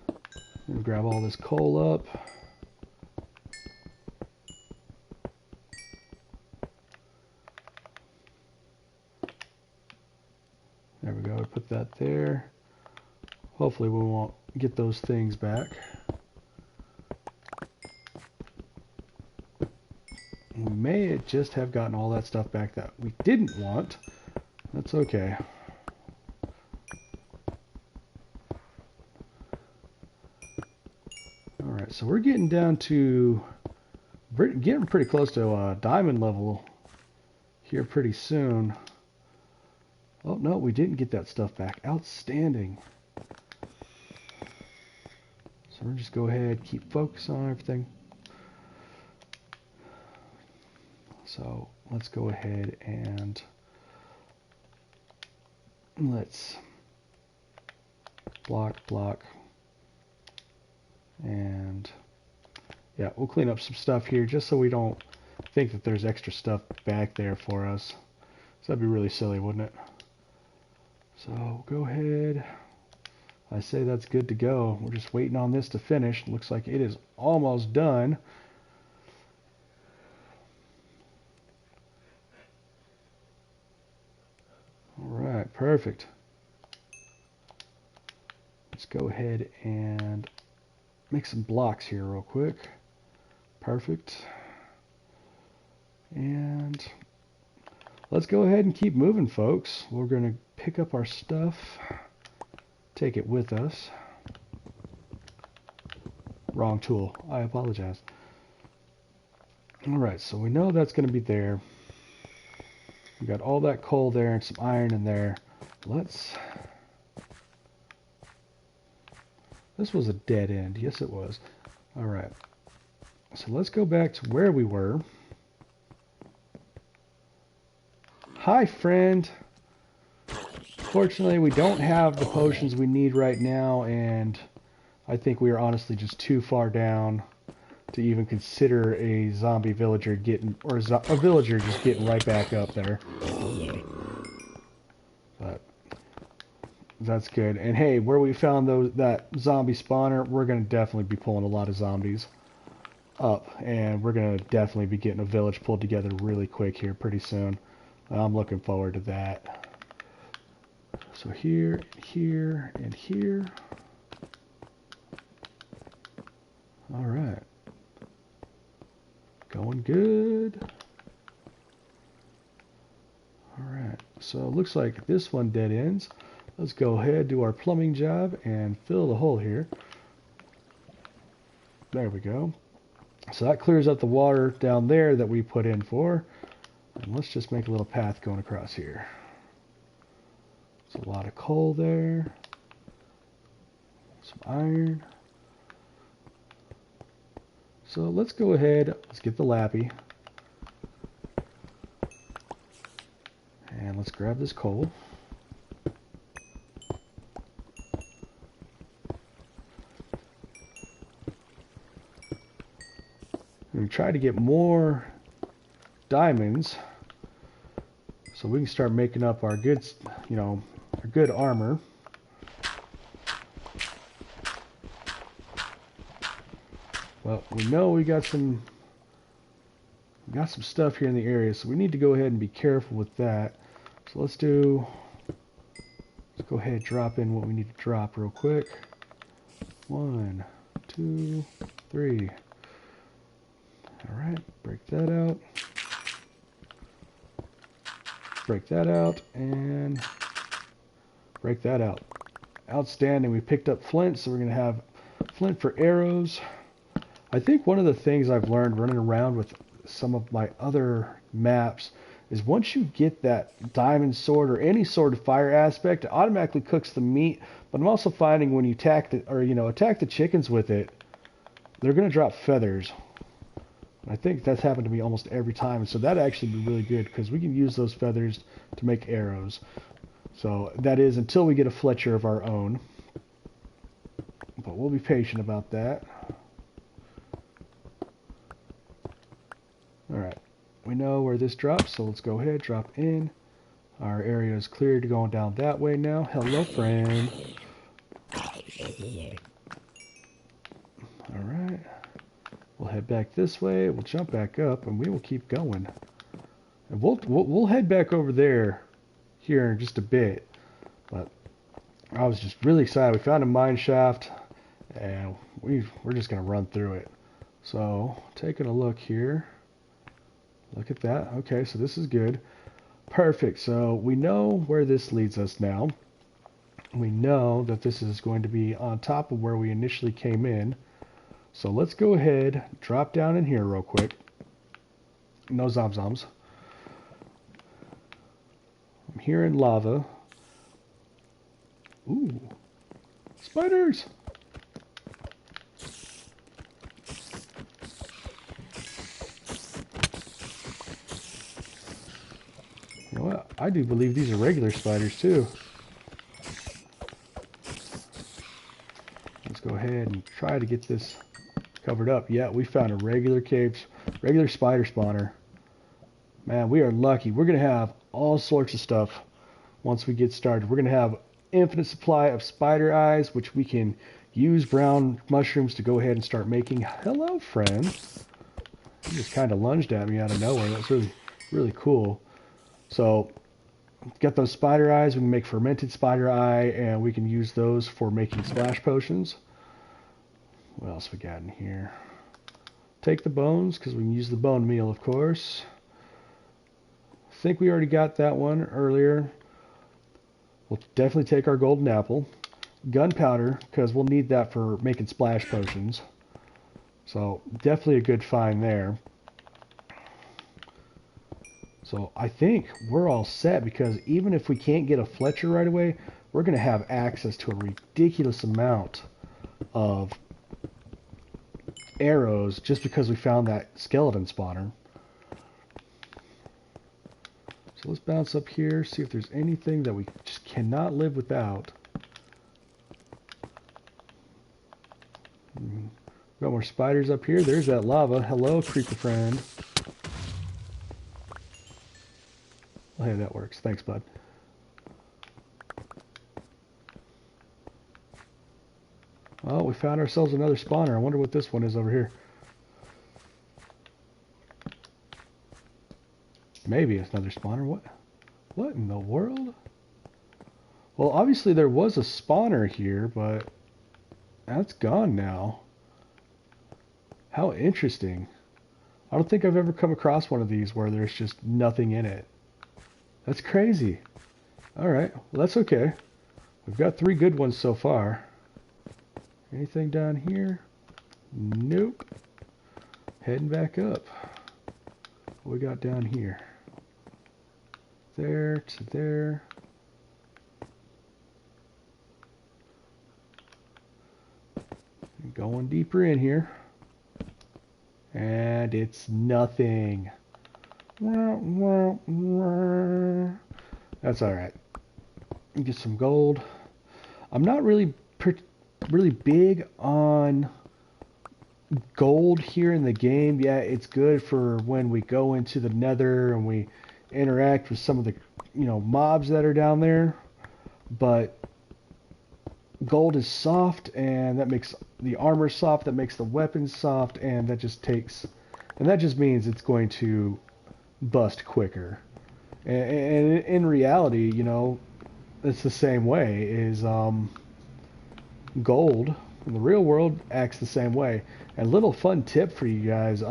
Speaker 1: I'm going to grab all this coal up. There we go, put that there. Hopefully we won't get those things back. We may just have gotten all that stuff back that we didn't want. That's okay. Alright, so we're getting down to... We're getting pretty close to diamond level here pretty soon. Oh, no, we didn't get that stuff back. Outstanding. So we'll just go ahead, keep focus on everything. So let's go ahead and let's block, and yeah, we'll clean up some stuff here just so we don't think that there's extra stuff back there for us. So that'd be really silly, wouldn't it? So go ahead. I say that's good to go. We're just waiting on this to finish. Looks like it is almost done. Alright, perfect. Let's go ahead and make some blocks here real quick. Perfect. And let's go ahead and keep moving, folks. We're going to pick up our stuff, take it with us. Wrong tool. I apologize. Alright, so we know that's going to be there. We got all that coal there and some iron in there. This was a dead end. Yes, it was. Alright. So let's go back to where we were. Hi, friend. Fortunately, we don't have the potions we need right now, and I think we are honestly just too far down to even consider a zombie villager getting, or a villager just getting right back up there. But that's good. And hey, where we found that zombie spawner, we're going to definitely be pulling a lot of zombies up, and we're going to definitely be getting a village pulled together really quick here pretty soon. I'm looking forward to that. So here, here, and here. Alright. Going good. Alright, so it looks like this one dead ends. Let's go ahead, do our plumbing job, and fill the hole here. There we go. So that clears up the water down there that we put in for. And let's just make a little path going across here. There's a lot of coal there. Some iron. So let's go ahead, let's get the lappy. And let's grab this coal. And try to get more diamonds so we can start making up our good, you know, our good armor. Well, we know we got some stuff here in the area, so we need to go ahead and be careful with that. So let's go ahead and drop in what we need to drop real quick. 1, 2, 3. Alright, break that out. Break that out, and break that out. Outstanding. We picked up flint, so we're going to have flint for arrows. I think one of the things I've learned running around with some of my other maps is once you get that diamond sword or any sort of fire aspect, it automatically cooks the meat. But I'm also finding when you attack the chickens with it, they're going to drop feathers. I think that's happened to me almost every time, and so that actually be really good because we can use those feathers to make arrows. So that is until we get a Fletcher of our own. But we'll be patient about that. Alright, we know where this drops, so let's go ahead, drop in. Our area is cleared going down that way now. Hello, friend. Alright. We'll head back this way, we'll jump back up, and we will keep going. And we'll head back over there here in just a bit. But I was just really excited. We found a mine shaft, and we're just going to run through it. So, taking a look here. Look at that. Okay, so this is good. Perfect. So we know where this leads us now. We know that this is going to be on top of where we initially came in. So let's go ahead, drop down in here real quick. No zomzoms. I'm hearing lava. Ooh, spiders! You know what? I do believe these are regular spiders too. Let's go ahead and try to get this covered up. Yeah, we found a regular spider spawner. Man, we are lucky. We're going to have all sorts of stuff once we get started. We're going to have infinite supply of spider eyes, which we can use brown mushrooms to go ahead and start making. Hello, friend. He just kind of lunged at me out of nowhere. That's really, really cool. So, get those spider eyes. We can make fermented spider eye, and we can use those for making splash potions. What else we got in here? Take the bones, because we can use the bone meal, of course. I think we already got that one earlier. We'll definitely take our golden apple. Gunpowder, because we'll need that for making splash potions. So, definitely a good find there. So, I think we're all set, because even if we can't get a Fletcher right away, we're going to have access to a ridiculous amount of arrows just because we found that skeleton spawner. So let's bounce up here, see if there's anything that we just cannot live without. Got more spiders up here. There's that lava. Hello, creeper friend. Oh, hey, that works. Thanks, bud. Oh, we found ourselves another spawner. I wonder what this one is over here. Maybe it's another spawner. What in the world? Well, obviously there was a spawner here, but that's gone now. How interesting. I don't think I've ever come across one of these where there's just nothing in it. That's crazy. Alright, well that's okay. We've got 3 good ones so far. Anything down here? Nope. Heading back up. What we got down here? There to there. Going deeper in here. And it's nothing. That's alright. Get some gold. I'm not really big on gold here in the game. Yeah, it's good for when we go into the nether and we interact with some of the, mobs that are down there. But gold is soft, and that makes the armor soft, that makes the weapons soft, and that just means it's going to bust quicker. And in reality, it's the same way. Is gold in the real world acts the same way. And a little fun tip for you guys: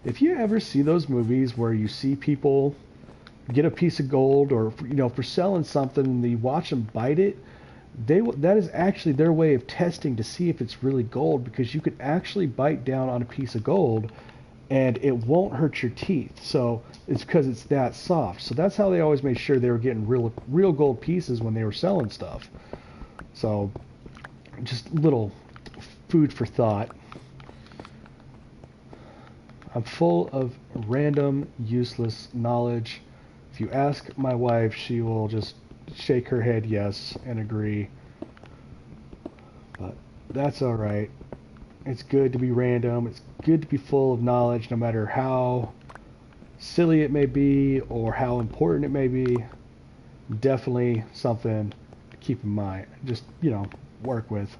Speaker 1: if you ever see those movies where you see people get a piece of gold, or for selling something, and you watch them bite it, that is actually their way of testing to see if it's really gold, because you could actually bite down on a piece of gold and it won't hurt your teeth. So it's because it's that soft. So that's how they always made sure they were getting real gold pieces when they were selling stuff. So just little food for thought. I'm full of random, useless knowledge. If you ask my wife, she will just shake her head yes and agree. But that's alright. It's good to be random. It's good to be full of knowledge, no matter how silly it may be or how important it may be. Definitely something to keep in mind. Just, work with.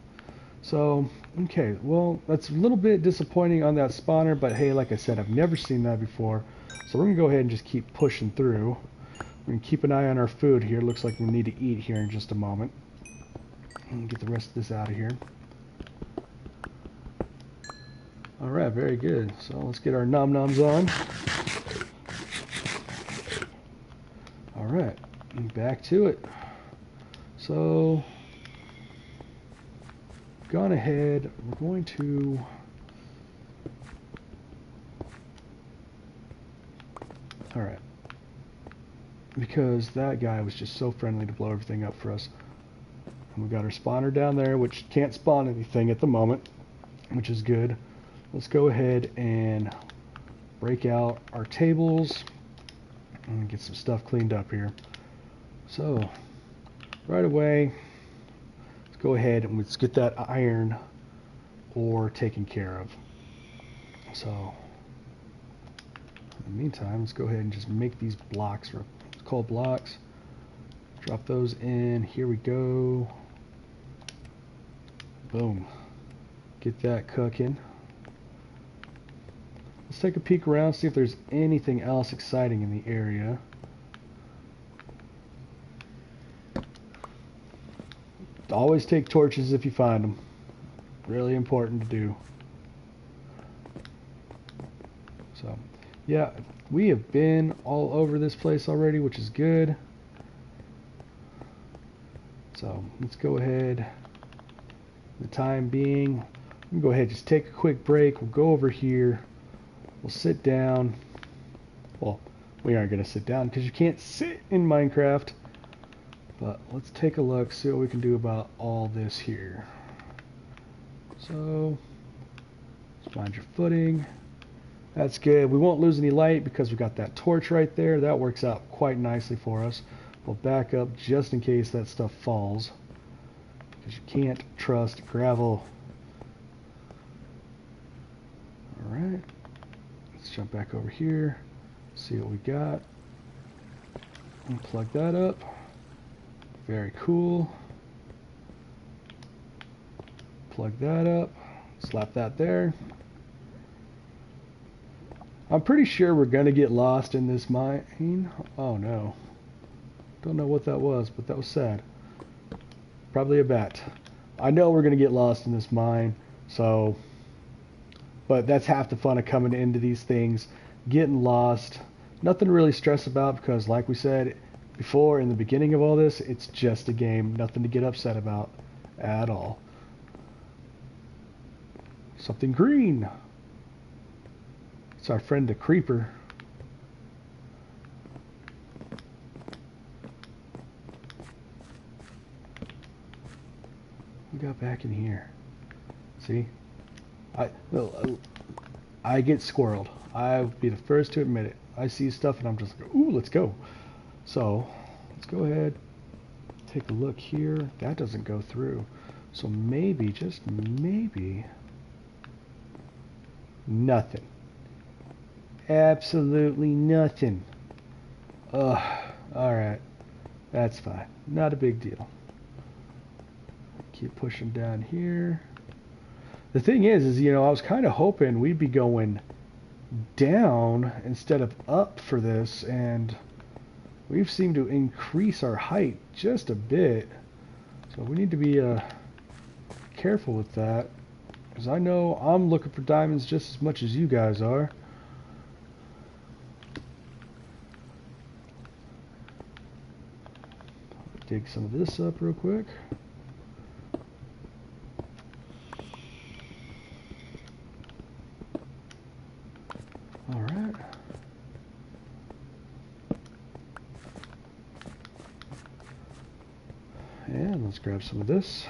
Speaker 1: So, okay, well, that's a little bit disappointing on that spawner, but hey, like I said, I've never seen that before. So we're going to go ahead and just keep pushing through. We're going to keep an eye on our food here. Looks like we need to eat here in just a moment. And get the rest of this out of here. Alright, very good. So let's get our nom-noms on. Alright, back to it. So, gone ahead. We're going to... Alright. Because that guy was just so friendly to blow everything up for us. And we got our spawner down there, which can't spawn anything at the moment, which is good. Let's go ahead and break out our tables and get some stuff cleaned up here. So, right away, let's go ahead and let's get that iron ore taken care of. So, in the meantime, let's go ahead and just make these blocks, it's called blocks. Drop those in. Here we go. Boom. Get that cooking. Let's take a peek around, see if there's anything else exciting in the area. Always take torches if you find them. Really important to do. So, yeah, we have been all over this place already, which is good. So, let's go ahead. For the time being, we can go ahead and just take a quick break. We'll go over here. We'll sit down. Well, we aren't going to sit down because you can't sit in Minecraft. But let's take a look, see what we can do about all this here. So, let's find your footing. That's good. We won't lose any light because we got that torch right there. That works out quite nicely for us. We'll back up just in case that stuff falls, because you can't trust gravel. Alright. Let's jump back over here, see what we got. And plug that up. Very cool. Plug that up. Slap that there. I'm pretty sure we're going to get lost in this mine. Oh no. Don't know what that was, but that was sad. Probably a bat. I know we're going to get lost in this mine, so... But that's half the fun of coming into these things. Getting lost. Nothing to really stress about because, like we said before in the beginning of all this, it's just a game. Nothing to get upset about at all. Something green. It's our friend the creeper. We got back in here. See? I I get squirreled. I'll be the first to admit it. I see stuff and I'm just like, ooh, let's go. So let's go ahead, take a look here. That doesn't go through. So maybe, just maybe, nothing. Absolutely nothing. Ugh. Alright. That's fine. Not a big deal. Keep pushing down here. The thing is, you know, I was kind of hoping we'd be going down instead of up for this, and we've seemed to increase our height just a bit. So we need to be careful with that, because I know I'm looking for diamonds just as much as you guys are. Dig some of this up real quick. Alright. And let's grab some of this.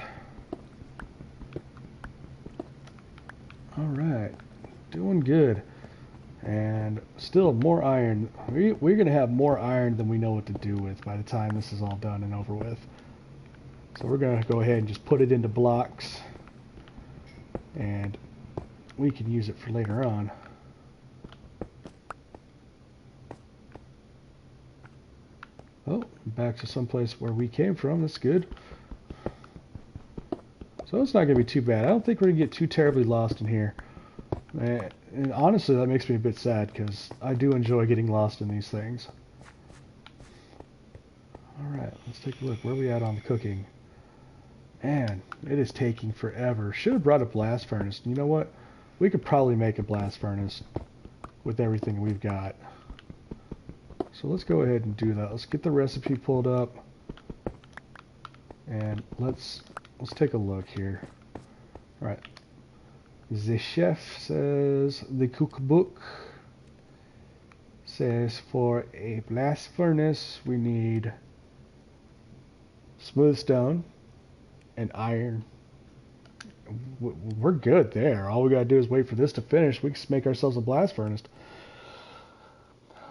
Speaker 1: Alright. Doing good. And still more iron. We're going to have more iron than we know what to do with by the time this is all done and over with. So we're going to go ahead and just put it into blocks. And we can use it for later on. Oh, back to someplace where we came from. That's good. So it's not going to be too bad. I don't think we're going to get too terribly lost in here. And honestly, that makes me a bit sad, because I do enjoy getting lost in these things. Alright, let's take a look. Where are we at on the cooking? Man, it is taking forever. Should have brought a blast furnace. You know what? We could probably make a blast furnace with everything we've got. So let's go ahead and do that. Let's get the recipe pulled up. And let's take a look here. Alright. The chef says, the cookbook says for a blast furnace we need smooth stone and iron. We're good there. All we gotta do is wait for this to finish. We can make ourselves a blast furnace.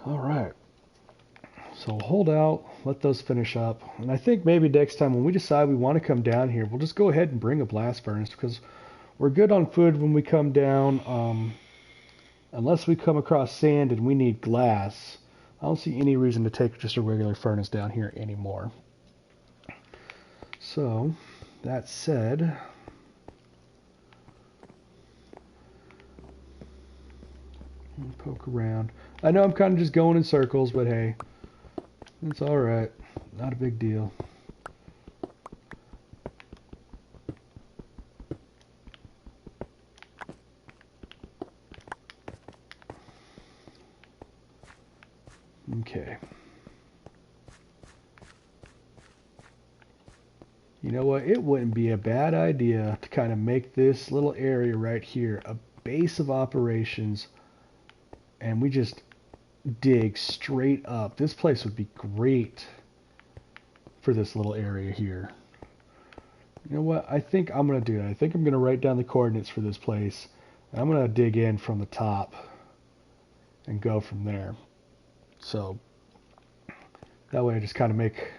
Speaker 1: Alright. So hold out, let those finish up. And I think maybe next time when we decide we want to come down here, we'll just go ahead and bring a blast furnace, because we're good on food when we come down, unless we come across sand and we need glass. I don't see any reason to take just a regular furnace down here anymore. So, that said, poke around. I know I'm kind of just going in circles, but hey, it's alright. Not a big deal. Okay. You know what? It wouldn't be a bad idea to kind of make this little area right here a base of operations, and we just dig straight up. This place would be great for this little area here. You know what? I think I'm going to do that. I think I'm going to write down the coordinates for this place, and I'm going to dig in from the top and go from there. So that way I just kind of make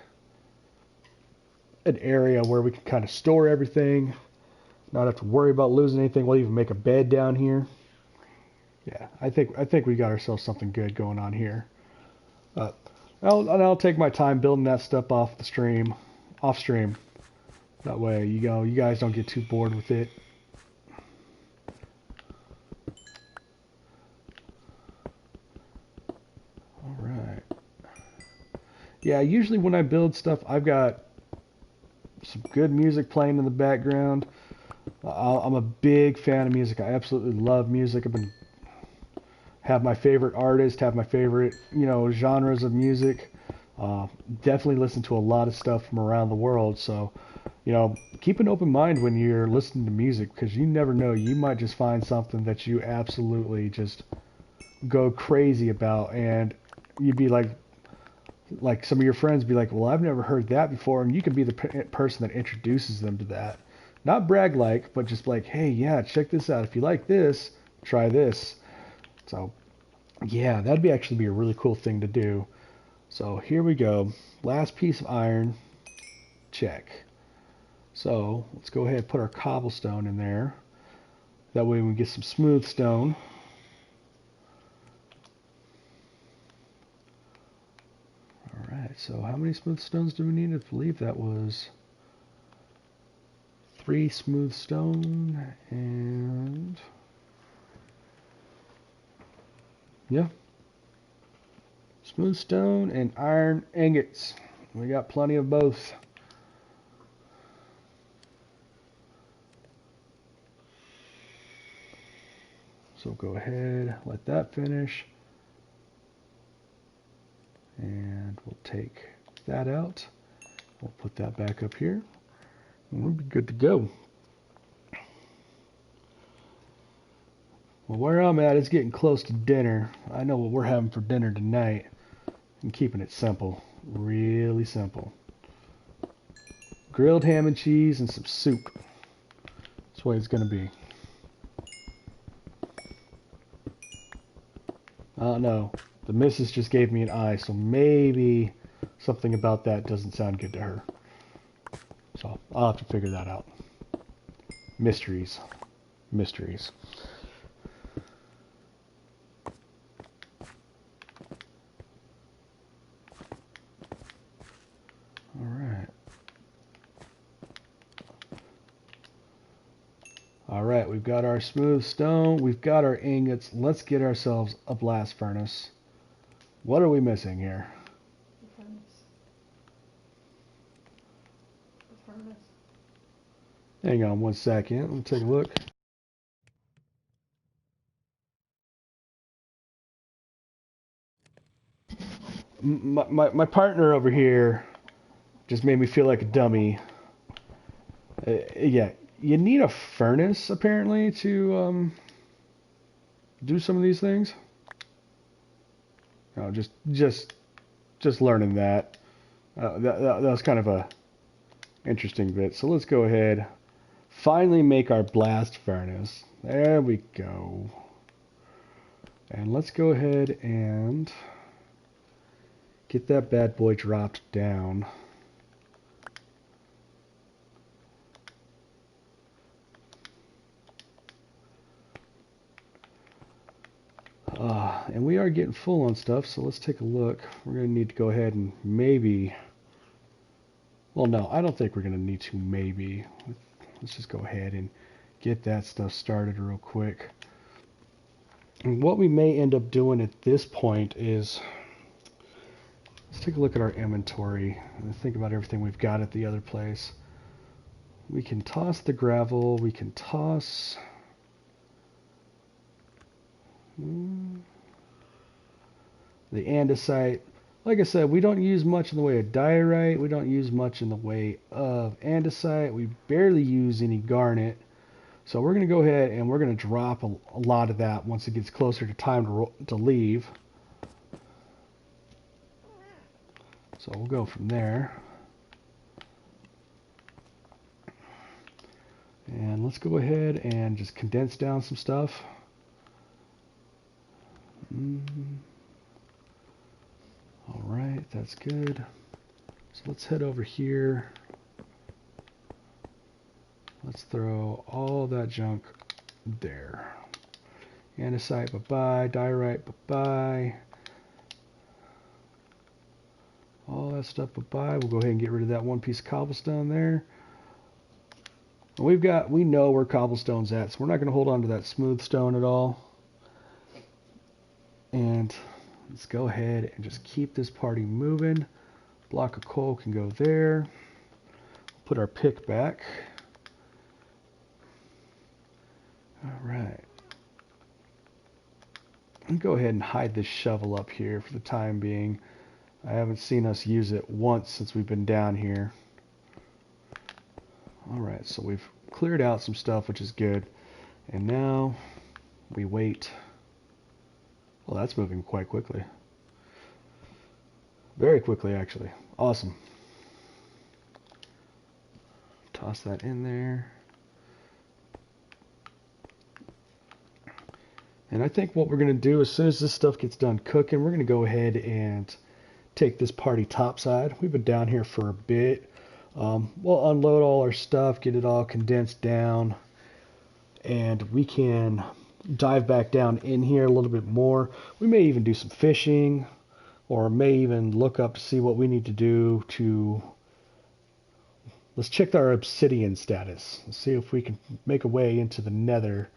Speaker 1: an area where we can kind of store everything, not have to worry about losing anything. We'll even make a bed down here. Yeah, I think we got ourselves something good going on here. I'll take my time building that stuff off stream. That way, you guys don't get too bored with it. All right. Yeah, usually when I build stuff, I've got some good music playing in the background. I'm a big fan of music. I absolutely love music. Have my favorite artist, have my favorite, genres of music. Definitely listen to a lot of stuff from around the world. So, keep an open mind when you're listening to music, because you never know. You might just find something that you absolutely just go crazy about, and you'd be like some of your friends be like, well, I've never heard that before, and you could be the person that introduces them to that. Not brag like, but just like, hey, yeah, check this out. If you like this, try this. So, yeah, that'd actually be a really cool thing to do. So here we go. Last piece of iron. Check. So let's go ahead and put our cobblestone in there. That way we get some smooth stone. Alright, so how many smooth stones do we need? I believe that was 3 smooth stone and yeah. Smooth stone and iron ingots. We got plenty of both. So go ahead, let that finish. And we'll take that out. We'll put that back up here. And we'll be good to go. Well, where I'm at is getting close to dinner. I know what we're having for dinner tonight. I'm keeping it simple. Really simple. Grilled ham and cheese and some soup. That's what it's going to be. I don't know. The missus just gave me an eye, so maybe something about that doesn't sound good to her. So I'll have to figure that out. Mysteries. Mysteries. Alright. Alright, we've got our smooth stone. We've got our ingots. Let's get ourselves a blast furnace. What are we missing here?
Speaker 2: The furnace. The furnace.
Speaker 1: Hang on one second. Let me take a look. My partner over here just made me feel like a dummy. Yeah, you need a furnace apparently to do some of these things. No, just learning that. That was kind of a interesting bit. So let's go ahead. Finally make our blast furnace. There we go. And let's go ahead and get that bad boy dropped down. And we are getting full on stuff, so let's take a look. We're going to need to go ahead and maybe... Well, no, I don't think we're going to need to maybe. Let's just go ahead and get that stuff started real quick. And what we may end up doing at this point is... Let's take a look at our inventory and think about everything we've got at the other place. We can toss the gravel. We can toss... the andesite. Like I said, we don't use much in the way of diorite. We don't use much in the way of andesite. We barely use any garnet. So we're going to go ahead and we're going to drop a lot of that once it gets closer to time to leave. So we'll go from there. And let's go ahead and just condense down some stuff. Alright, that's good. So let's head over here. Let's throw all that junk there. Andesite, bye-bye. Diorite, bye-bye. All that stuff, bye-bye. We'll go ahead and get rid of that one piece of cobblestone there. And we know where cobblestone's at, so we're not going to hold on to that smooth stone at all. And let's go ahead and just keep this party moving. Block of coal can go there. Put our pick back. Alright. I'll go ahead and hide this shovel up here for the time being. I haven't seen us use it once since we've been down here. Alright, so we've cleared out some stuff, which is good. And now we wait. Well, that's moving quite quickly. Very quickly, actually. Awesome. Toss that in there. And I think what we're going to do as soon as this stuff gets done cooking, we're going to go ahead and take this party topside. We've been down here for a bit. We'll unload all our stuff, get it all condensed down, and we can dive back down in here a little bit more. We may even do some fishing, or may even look up to see what we need to do to... Let's check our obsidian status. Let's see if we can make a way into the nether.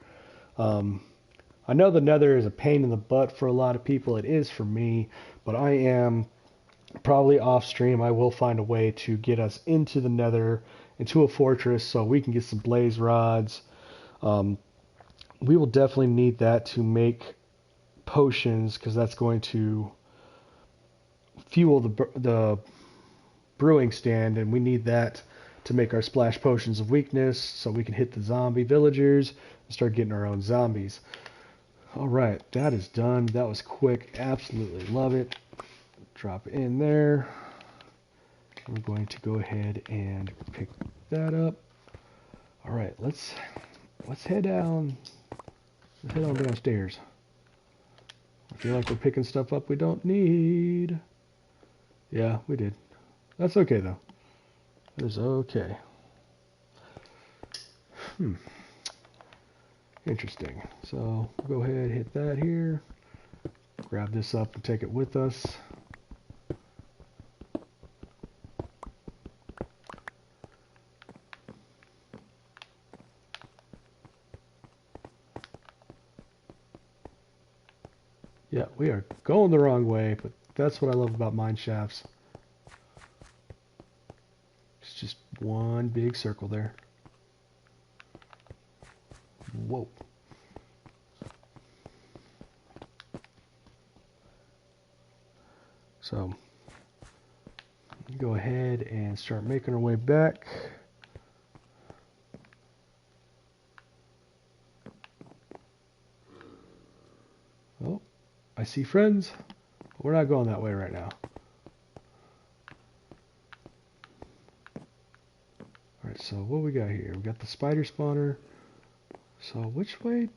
Speaker 1: I know the nether is a pain in the butt for a lot of people. It is for me, but I am probably off stream. I will find a way to get us into the nether, into a fortress, so we can get some blaze rods. We will definitely need that to make potions, because that's going to fuel the brewing stand, and we need that to make our splash potions of weakness so we can hit the zombie villagers and start getting our own zombies. Alright, that is done. That was quick. Absolutely love it. Drop it in there. We're going to go ahead and pick that up. Alright, let's head down. Let's head on downstairs. I feel like we're picking stuff up we don't need. Yeah, we did. That's okay though. That is okay. Interesting. So we'll go ahead and hit that here. Grab this up and take it with us. Yeah, we are going the wrong way, but that's what I love about mine shafts. It's just one big circle there. Whoa. So, go ahead and start making our way back. Oh, I see friends, but we're not going that way right now. Alright, so what we got here? We got the spider spawner. So which way?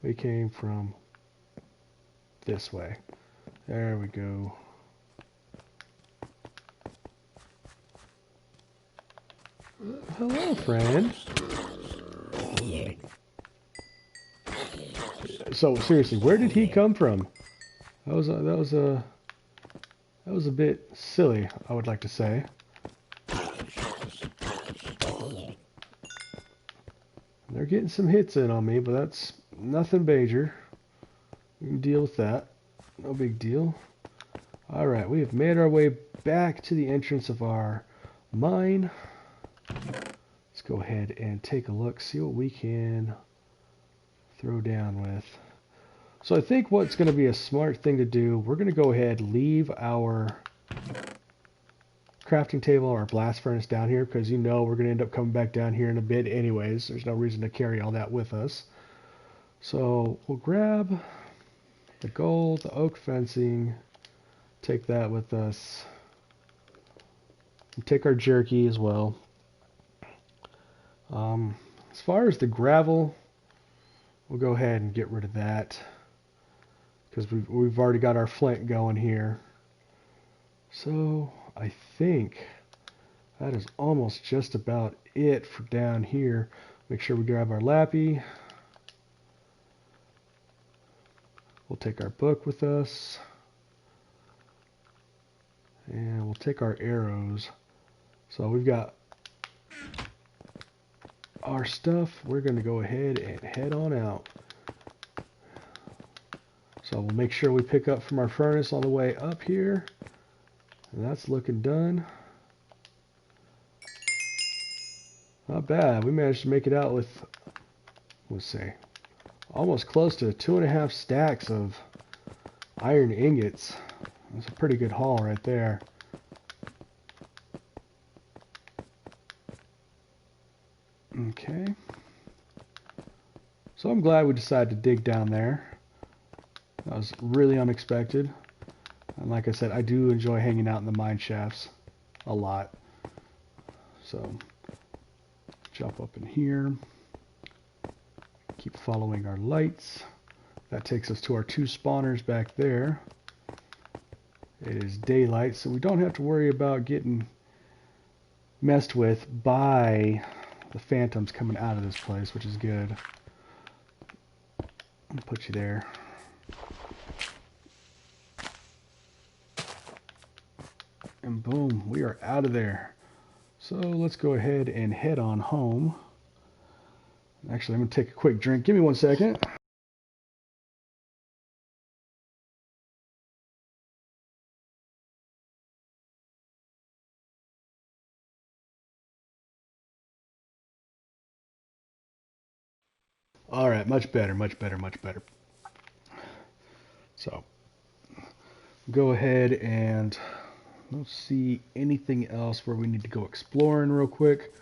Speaker 1: We came from this way. There we go. Hello, friend. So seriously, where did he come from? That was a bit silly, I would like to say. They're getting some hits in on me, but that's nothing major. We can deal with that. No big deal. Alright, we have made our way back to the entrance of our mine. Let's go ahead and take a look, see what we can throw down with. So I think what's going to be a smart thing to do, we're going to go ahead and leave our crafting table or blast furnace down here, because you know we're going to end up coming back down here in a bit anyways. There's no reason to carry all that with us. So we'll grab the gold, the oak fencing, take that with us. And take our jerky as well. As far as the gravel, we'll go ahead and get rid of that, because we've already got our flint going here. So I think that is almost just about it for down here. Make sure we grab our lappy. We'll take our book with us. And we'll take our arrows. So we've got our stuff. We're going to go ahead and head on out. So we'll make sure we pick up from our furnace all the way up here. And that's looking done. Not bad. We managed to make it out with, let's say, almost close to 2.5 stacks of iron ingots. That's a pretty good haul right there. Okay. So I'm glad we decided to dig down there. That was really unexpected. And like I said, I do enjoy hanging out in the mine shafts a lot. So, jump up in here. Keep following our lights. That takes us to our 2 spawners back there. It is daylight, so we don't have to worry about getting messed with by the phantoms coming out of this place, which is good. I'll put you there. And boom, we are out of there. So let's go ahead and head on home. Actually, I'm going to take a quick drink. Give me 1 second. All right, much better, much better, much better. So, go ahead and let's see anything else where we need to go exploring real quick.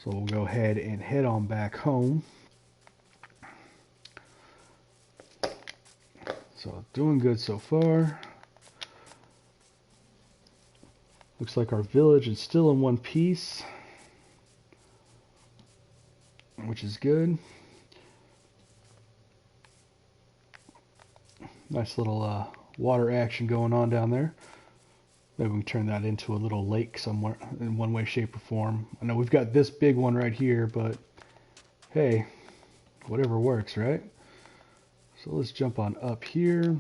Speaker 1: So we'll go ahead and head on back home. So doing good so far. Looks like our village is still in one piece, which is good. Nice little water action going on down there. Maybe we can turn that into a little lake somewhere in one way, shape, or form. I know we've got this big one right here, but hey, whatever works, right? So let's jump on up here.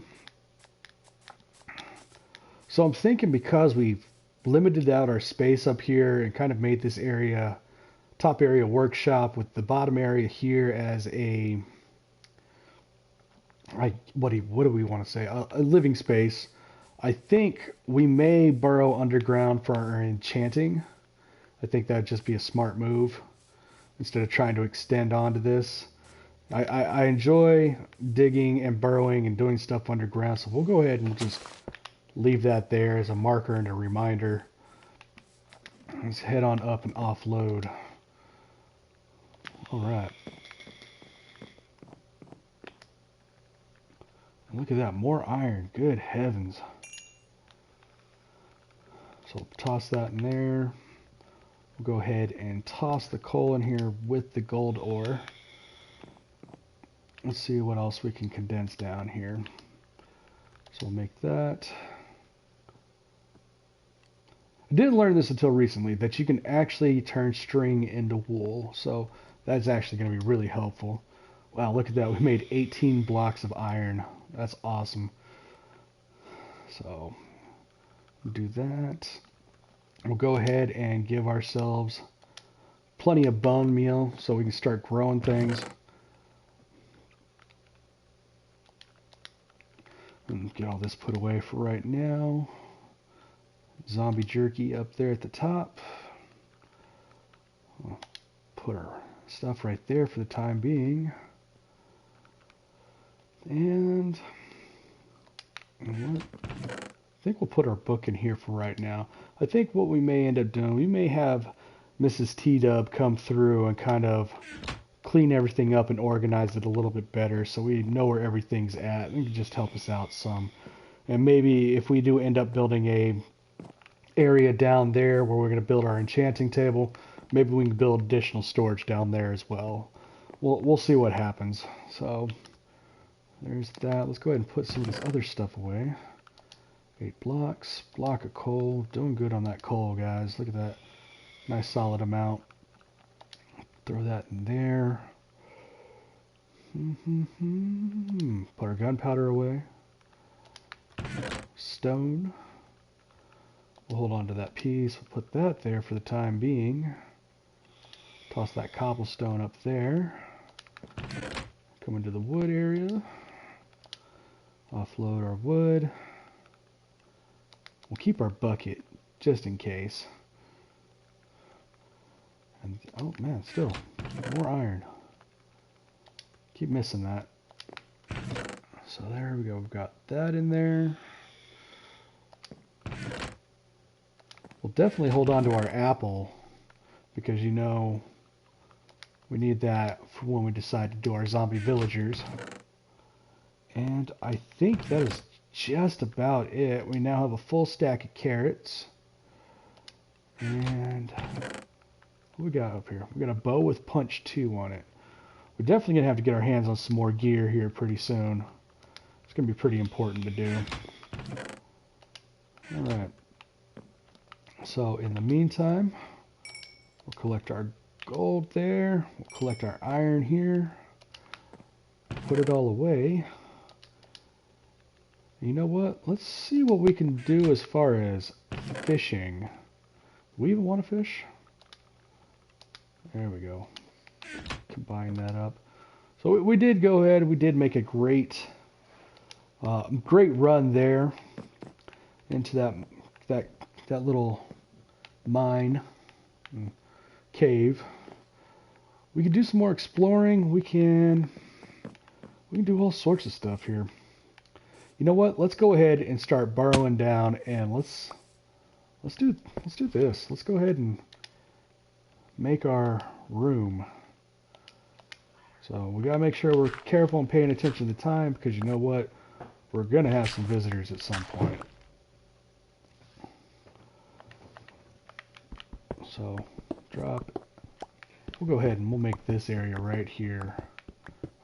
Speaker 1: So I'm thinking because we've limited out our space up here and kind of made this area, top area workshop with the bottom area here as a, what do we want to say? A living space. I think we may burrow underground for our enchanting. I think that'd just be a smart move instead of trying to extend onto this. I enjoy digging and burrowing and doing stuff underground, so we'll go ahead and just leave that there as a marker and a reminder. Let's head on up and offload. All right. Look at that, more iron. Good heavens. So we'll toss that in there. We'll go ahead and toss the coal in here with the gold ore. Let's see what else we can condense down here. So we'll make that. I didn't learn this until recently, that you can actually turn string into wool. So that's actually going to be really helpful. Wow, look at that. We made 18 blocks of iron. That's awesome. So do that. We'll go ahead and give ourselves plenty of bone meal so we can start growing things. And get all this put away for right now. Zombie jerky up there at the top. We'll put our stuff right there for the time being. And I think we'll put our book in here for right now. I think what we may end up doing, we may have Mrs. TDub come through and kind of clean everything up and organize it a little bit better so we know where everything's at. It can just help us out some. And maybe if we do end up building a area down there where we're going to build our enchanting table, maybe we can build additional storage down there as well. We'll see what happens. So there's that. Let's go ahead and put some of this other stuff away. 8 blocks, block of coal. Doing good on that coal, guys. Look at that. Nice solid amount. Throw that in there. Put our gunpowder away. Stone. We'll hold on to that piece. We'll put that there for the time being. Toss that cobblestone up there. Come into the wood area. Offload our wood. We'll keep our bucket just in case. And oh man, still more iron. Keep missing that. So there we go. We've got that in there. We'll definitely hold on to our apple because you know we need that for when we decide to do our zombie villagers. And I think that is just about it. We now have a full stack of carrots. And what we got up here? We got a bow with punch 2 on it. We're definitely going to have to get our hands on some more gear here pretty soon. It's going to be pretty important to do. Alright. So in the meantime, we'll collect our gold there. We'll collect our iron here. Put it all away. You know what? Let's see what we can do as far as fishing. Do we even want to fish? There we go. Combine that up. So we did go ahead. We did make a great run there into that little mine cave. We can do some more exploring. We can do all sorts of stuff here. You know what? Let's go ahead and start burrowing down, and let's do this. Let's go ahead and make our room. So we gotta make sure we're careful and paying attention to the time, because you know what? We're gonna have some visitors at some point. So drop. We'll go ahead and we'll make this area right here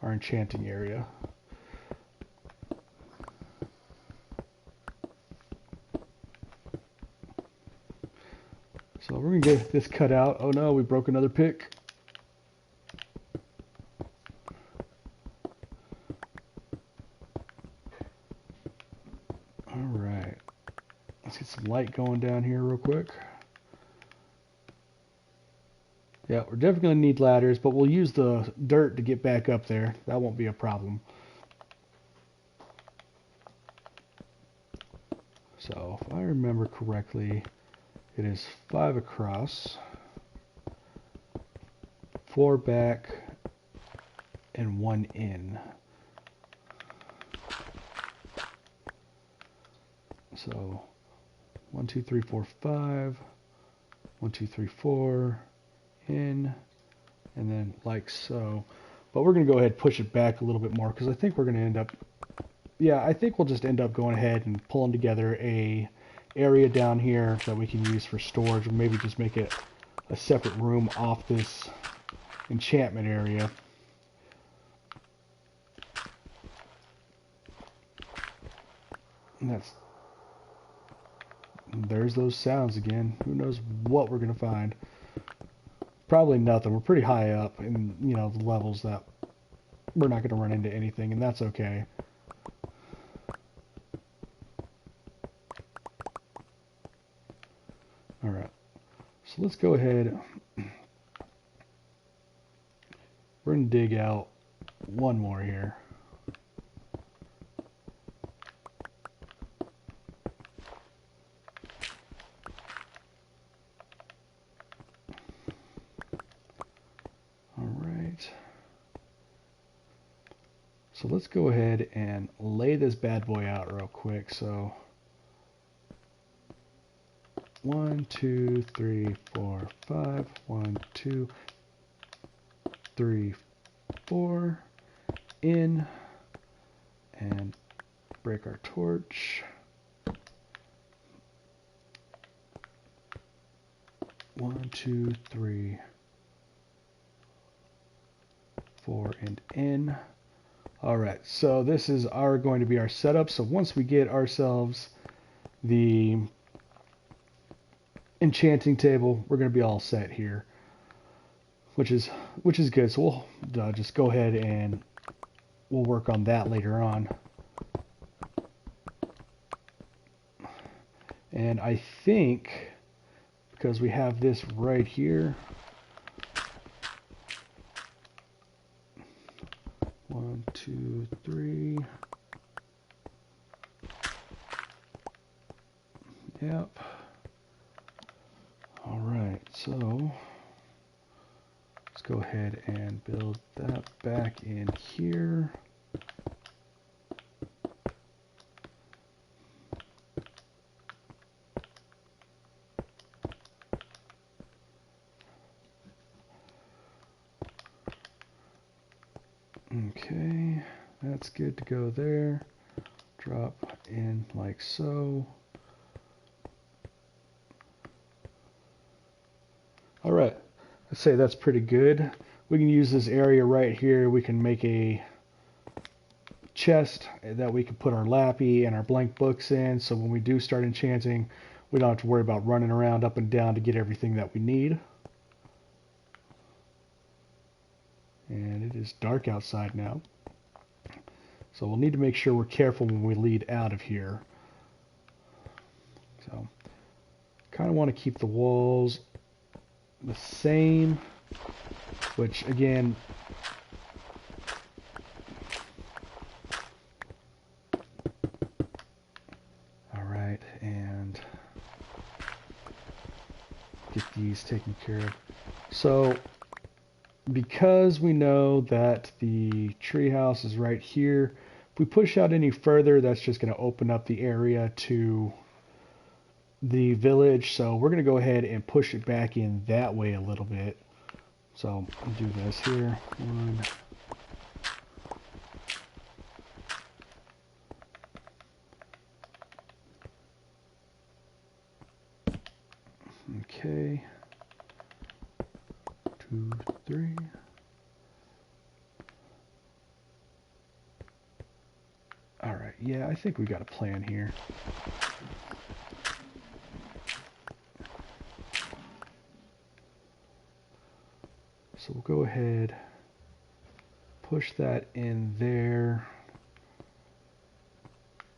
Speaker 1: our enchanting area. So we're going to get this cut out. Oh no, we broke another pick. Alright. Let's get some light going down here real quick. Yeah, we're definitely going to need ladders, but we'll use the dirt to get back up there. That won't be a problem. So, if I remember correctly, it is 5 across, 4 back, and 1 in. So, 1, 2, 3, 4, 5, 1, 2, 3, 4, in, and then like so. But we're going to go ahead and push it back a little bit more, because I think we're going to end up, yeah, I think we'll just end up going ahead and pulling together a area down here that we can use for storage, or maybe just make it a separate room off this enchantment area. And there's those sounds again. Who knows what we're gonna find? Probably nothing. We're pretty high up in, you know, the levels that we're not gonna run into anything, and that's okay. Alright, so let's go ahead. We're going to dig out one more here. Alright. So let's go ahead and lay this bad boy out real quick. So 1, 2, 3, 4, 5. 1, 2, 3, 4. In. And break our torch. 1, 2, 3, 4, and in. Alright, so this is going to be our setup. So once we get ourselves the enchanting table, we're going to be all set here, which is good. So we'll just go ahead and we'll work on that later on. And I think because we have this right here, 1, 2, 3. Yep. All right, so let's go ahead and build that back in here. Okay, that's good to go there. Drop in like so. All right, I'd say that's pretty good. we can use this area right here. We can make a chest that we can put our lappy and our blank books in, so when we do start enchanting, we don't have to worry about running around up and down to get everything that we need. And it is dark outside now, so we'll need to make sure we're careful when we lead out of here. So kind of want to keep the walls the same, which again, alright, and get these taken care of. So because we know that the treehouse is right here, if we push out any further, that's just going to open up the area to the village, so we're going to go ahead and push it back in that way a little bit. So I'll do this here. One. Okay. 2, 3. All right. Yeah, I think we got a plan here. So we'll go ahead, push that in there,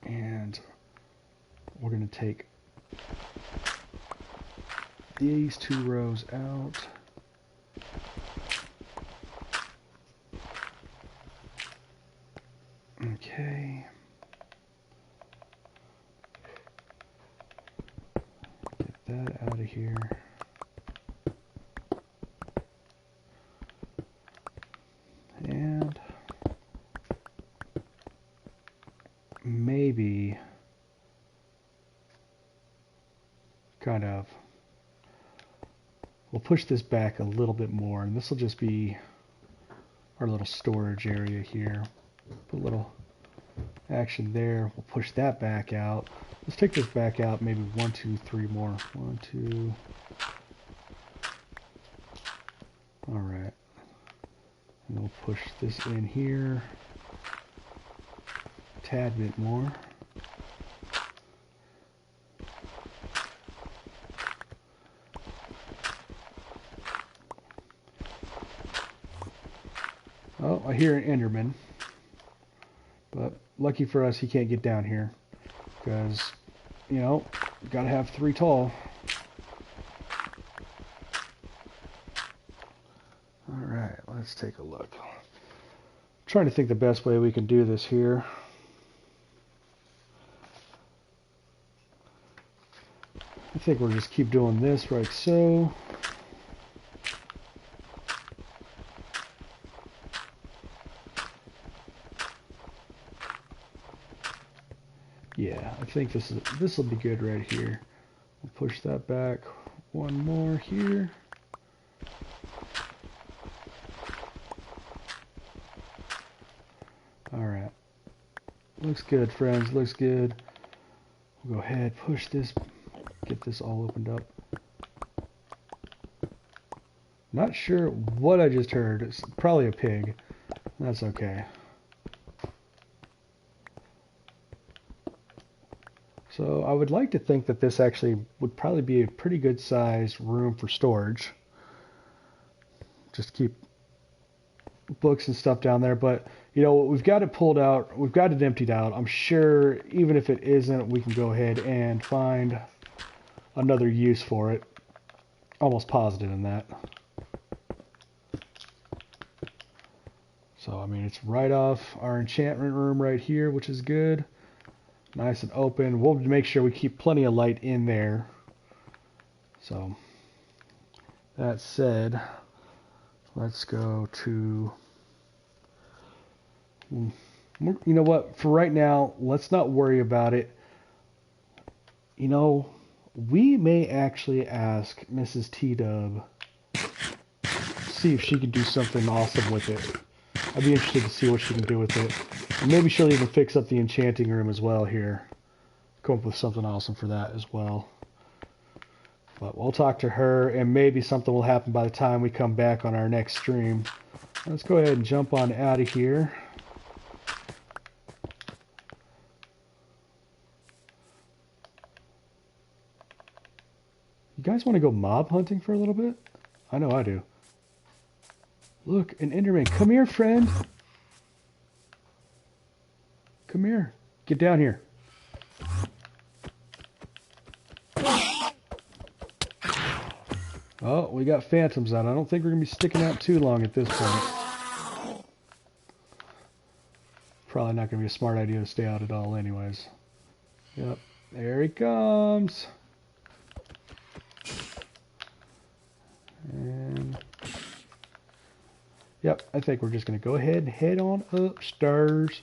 Speaker 1: and we're going to take these 2 rows out. Okay. Get that out of here. And maybe kind of we'll push this back a little bit more, and this will just be our little storage area here. Put a little action there. We'll push that back out. Let's take this back out maybe 1, 2, 3 more. 1, 2. All right. And we'll push this in here a tad bit more. Oh, I hear an Enderman. But lucky for us, he can't get down here. Because, you know, gotta have 3 tall. Alright, let's take a look. I'm trying to think the best way we can do this here. I think we'll just keep doing this right so. Yeah, I think this will be good right here. We'll push that back 1 more here. Alright. Looks good, friends. Looks good. We'll go ahead, push this, get this all opened up. Not sure what I just heard. It's probably a pig. That's okay. So I would like to think that this actually would probably be a pretty good sized room for storage. Just keep books and stuff down there, but you know, we've got it pulled out, we've got it emptied out. I'm sure even if it isn't, we can go ahead and find another use for it. Almost positive in that. So I mean, it's right off our enchantment room right here, which is good. Nice and open. We'll make sure we keep plenty of light in there. So that said, let's go to, you know what, for right now, let's not worry about it. You know, we may actually ask Mrs. TDub, see if she can do something awesome with it. I'd be interested to see what she can do with it. And maybe she'll even fix up the enchanting room as well here. Come up with something awesome for that as well. But we'll talk to her, and maybe something will happen by the time we come back on our next stream. Let's go ahead and jump on out of here. You guys want to go mob hunting for a little bit? I know I do. Look, an Enderman. Come here, friend. Come here. Get down here. Oh, we got phantoms out. I don't think we're going to be sticking out too long at this point. Probably not going to be a smart idea to stay out at all anyways. Yep, there he comes. And yep, I think we're just going to go ahead and head on upstairs.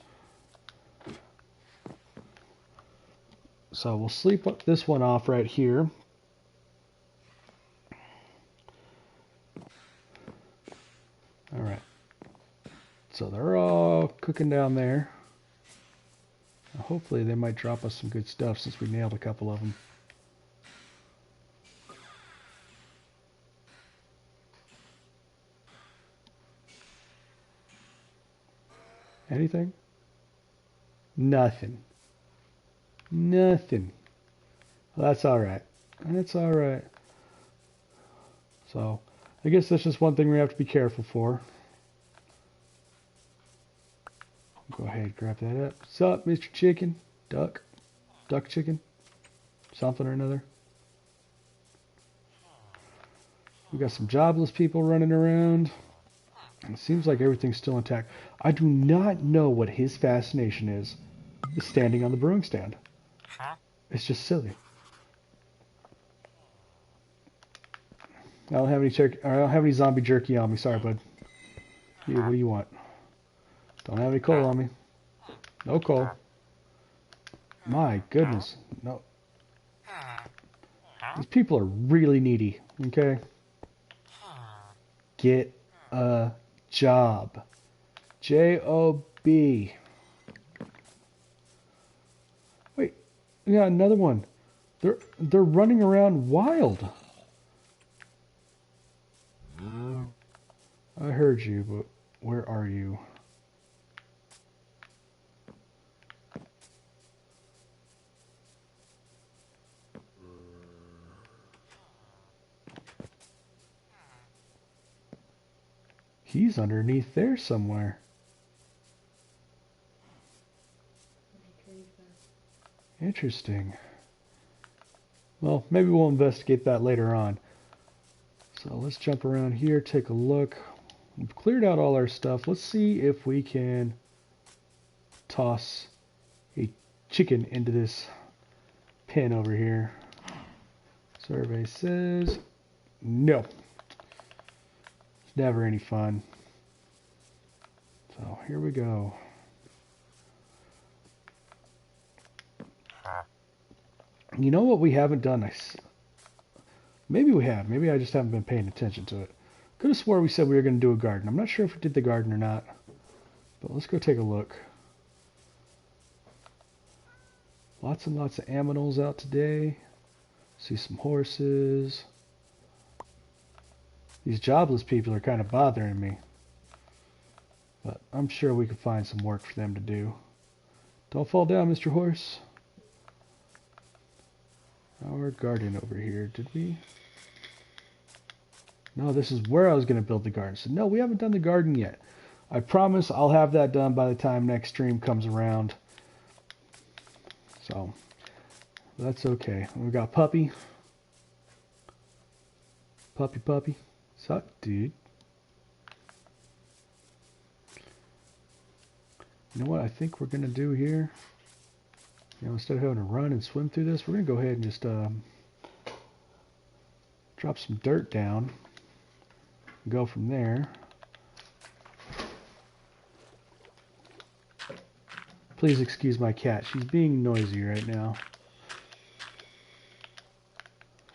Speaker 1: So we'll sleep this one off right here. All right. So they're all cooking down there. Now hopefully they might drop us some good stuff since we nailed a couple of them. Anything? Nothing. Nothing. Well, that's all right. That's all right. So I guess that's just one thing we have to be careful for. Go ahead, grab that up. What's up, Mr. Chicken? Duck? Duck chicken? Something or another. We got some jobless people running around. It seems like everything's still intact. I do not know what his fascination is with standing on the brewing stand. It's just silly. I don't have any turkey. I don't have any zombie jerky on me. Sorry, bud. You, what do you want? Don't have any coal on me. No coal. My goodness. No. These people are really needy. Okay. Get a job. J-O-B. Wait. We got another one. They're running around wild. I heard you, but where are you? He's underneath there somewhere. Interesting. Well, maybe we'll investigate that later on. So let's jump around here, take a look. We've cleared out all our stuff. Let's see if we can toss a chicken into this pen over here. Survey says no. It's never any fun. So here we go. You know what we haven't done? Maybe we have. Maybe I just haven't been paying attention to it. Could have swore we said we were going to do a garden. I'm not sure if we did the garden or not. But let's go take a look. Lots and lots of aminals out today. See some horses. These jobless people are kind of bothering me. But I'm sure we could find some work for them to do. Don't fall down, Mr. Horse. Our garden over here, did we? No, this is where I was going to build the garden. So no, we haven't done the garden yet. I promise I'll have that done by the time next stream comes around. So, that's okay. We got Puppy. Puppy. Suck, dude. You know what I think we're going to do here? You know, instead of having to run and swim through this, we're going to go ahead and just drop some dirt down and go from there. Please excuse my cat. She's being noisy right now.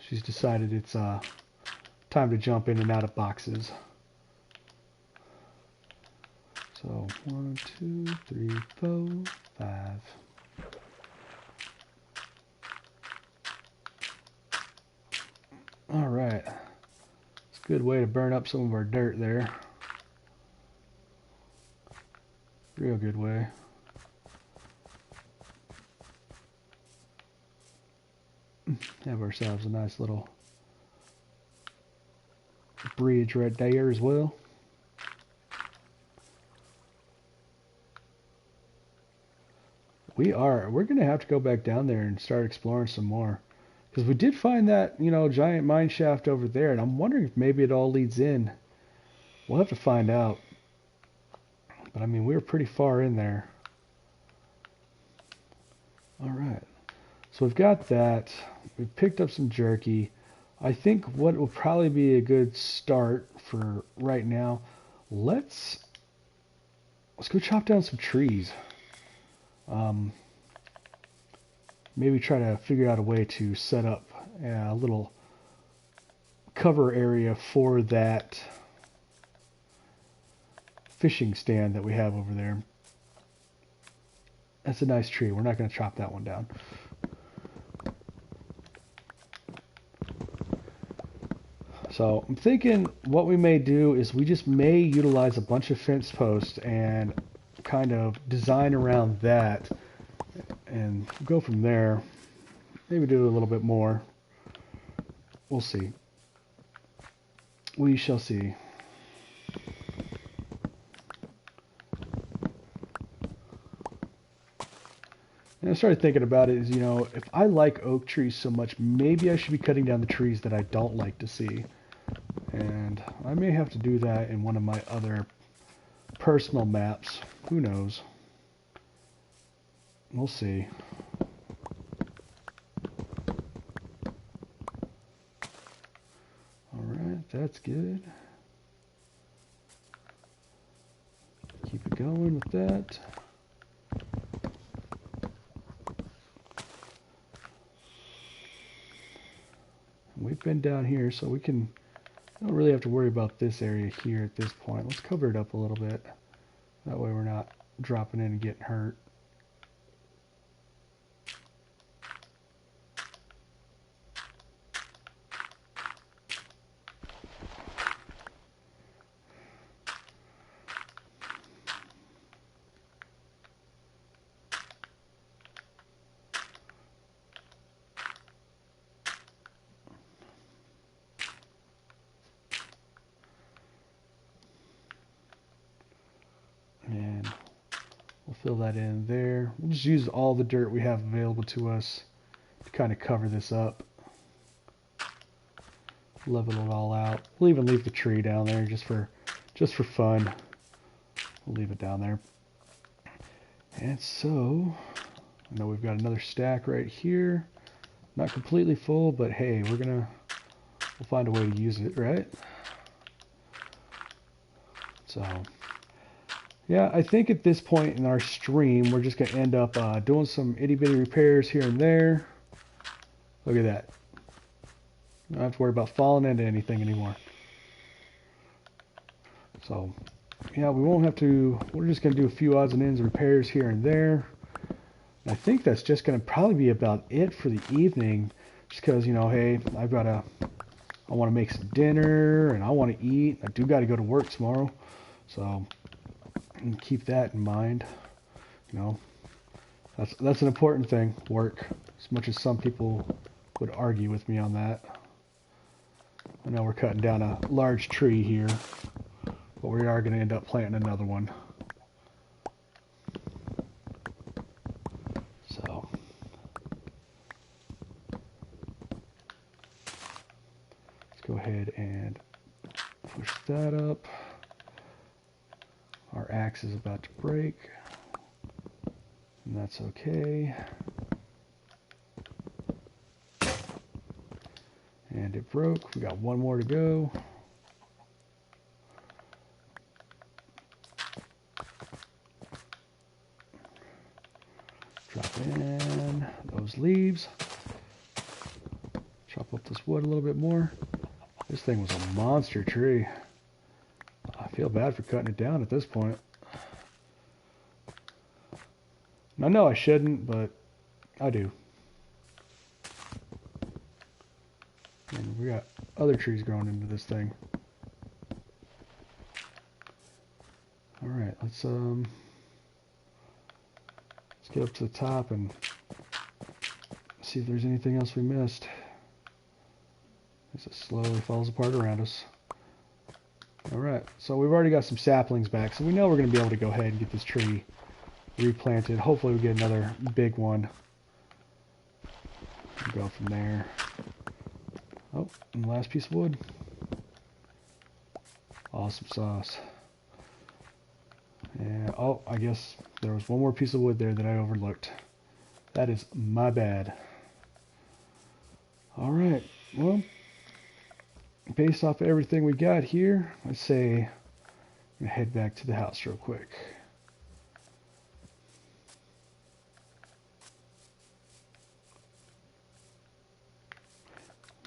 Speaker 1: She's decided it's time to jump in and out of boxes. So 1, 2, 3, 4, 5. Good way to burn up some of our dirt there. Real good way. Have ourselves a nice little bridge right there as well. We're gonna have to go back down there and start exploring some more. Because we did find that, giant mine shaft over there, and I'm wondering if maybe it all leads in. We'll have to find out. But I mean, we were pretty far in there. Alright. So we've got that. We've picked up some jerky. I think what will probably be a good start for right now, let's go chop down some trees. Maybe try to figure out a way to set up a little cover area for that fishing stand that we have over there. That's a nice tree. We're not going to chop that one down. So I'm thinking what we may do is we just may utilize a bunch of fence posts and kind of design around that and go from there. Maybe do a little bit more. We'll see. We shall see. And I started thinking about it as, if I like oak trees so much, maybe I should be cutting down the trees that I don't like to see. And I may have to do that in one of my other personal maps. Who knows? We'll see. Alright, that's good. Keep it going with that. We've been down here, so we don't really have to worry about this area here at this point. Let's cover it up a little bit. That way we're not dropping in and getting hurt. And we'll fill that in there. We'll just use all the dirt we have available to us to kind of cover this up. Level it all out. We'll even leave the tree down there just for fun. We'll leave it down there. And so, I know we've got another stack right here. Not completely full, but hey, we'll find a way to use it, right? So, yeah, I think at this point in our stream, we're just going to end up doing some itty-bitty repairs here and there. Look at that. I don't have to worry about falling into anything anymore. So, yeah, we're just going to do a few odds and ends of repairs here and there. And I think that's just going to probably be about it for the evening. Just because, hey, I want to make some dinner, and I want to eat. I do got to go to work tomorrow. So, and keep that in mind. That's an important thing, work, as much as some people would argue with me on that. I know we're cutting down a large tree here, but we are going to end up planting another one. So, let's go ahead and push that up. Our axe is about to break, and that's okay. And it broke. We got one more to go. Drop in those leaves. Chop up this wood a little bit more. This thing was a monster tree. I feel bad for cutting it down at this point. I know I shouldn't, but I do. And we got other trees growing into this thing. Alright, let's get up to the top and see if there's anything else we missed. As it slowly falls apart around us. Alright, so we've already got some saplings back, so we know we're going to be able to go ahead and get this tree replanted. Hopefully we get another big one. We'll go from there. Oh, and the last piece of wood. Awesome sauce. And, oh, I guess there was one more piece of wood there that I overlooked. That is my bad. Alright, well, based off of everything we got here, let's say I'm going to head back to the house real quick.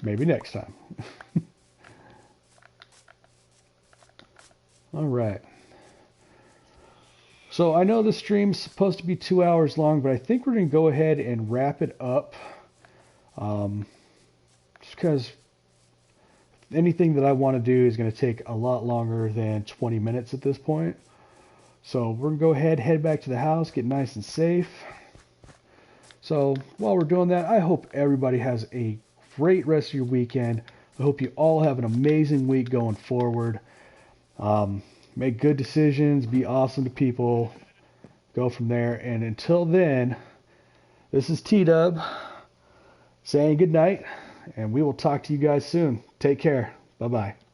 Speaker 1: Maybe next time. Alright. So I know this stream's supposed to be 2 hours long, but I think we're going to go ahead and wrap it up. Just because anything that I want to do is going to take a lot longer than 20 minutes at this point. So we're going to go ahead, head back to the house, get nice and safe. So while we're doing that, I hope everybody has a great rest of your weekend. I hope you all have an amazing week going forward. Make good decisions, be awesome to people, go from there. And until then, this is TDub saying good night, and we will talk to you guys soon. Take care. Bye-bye.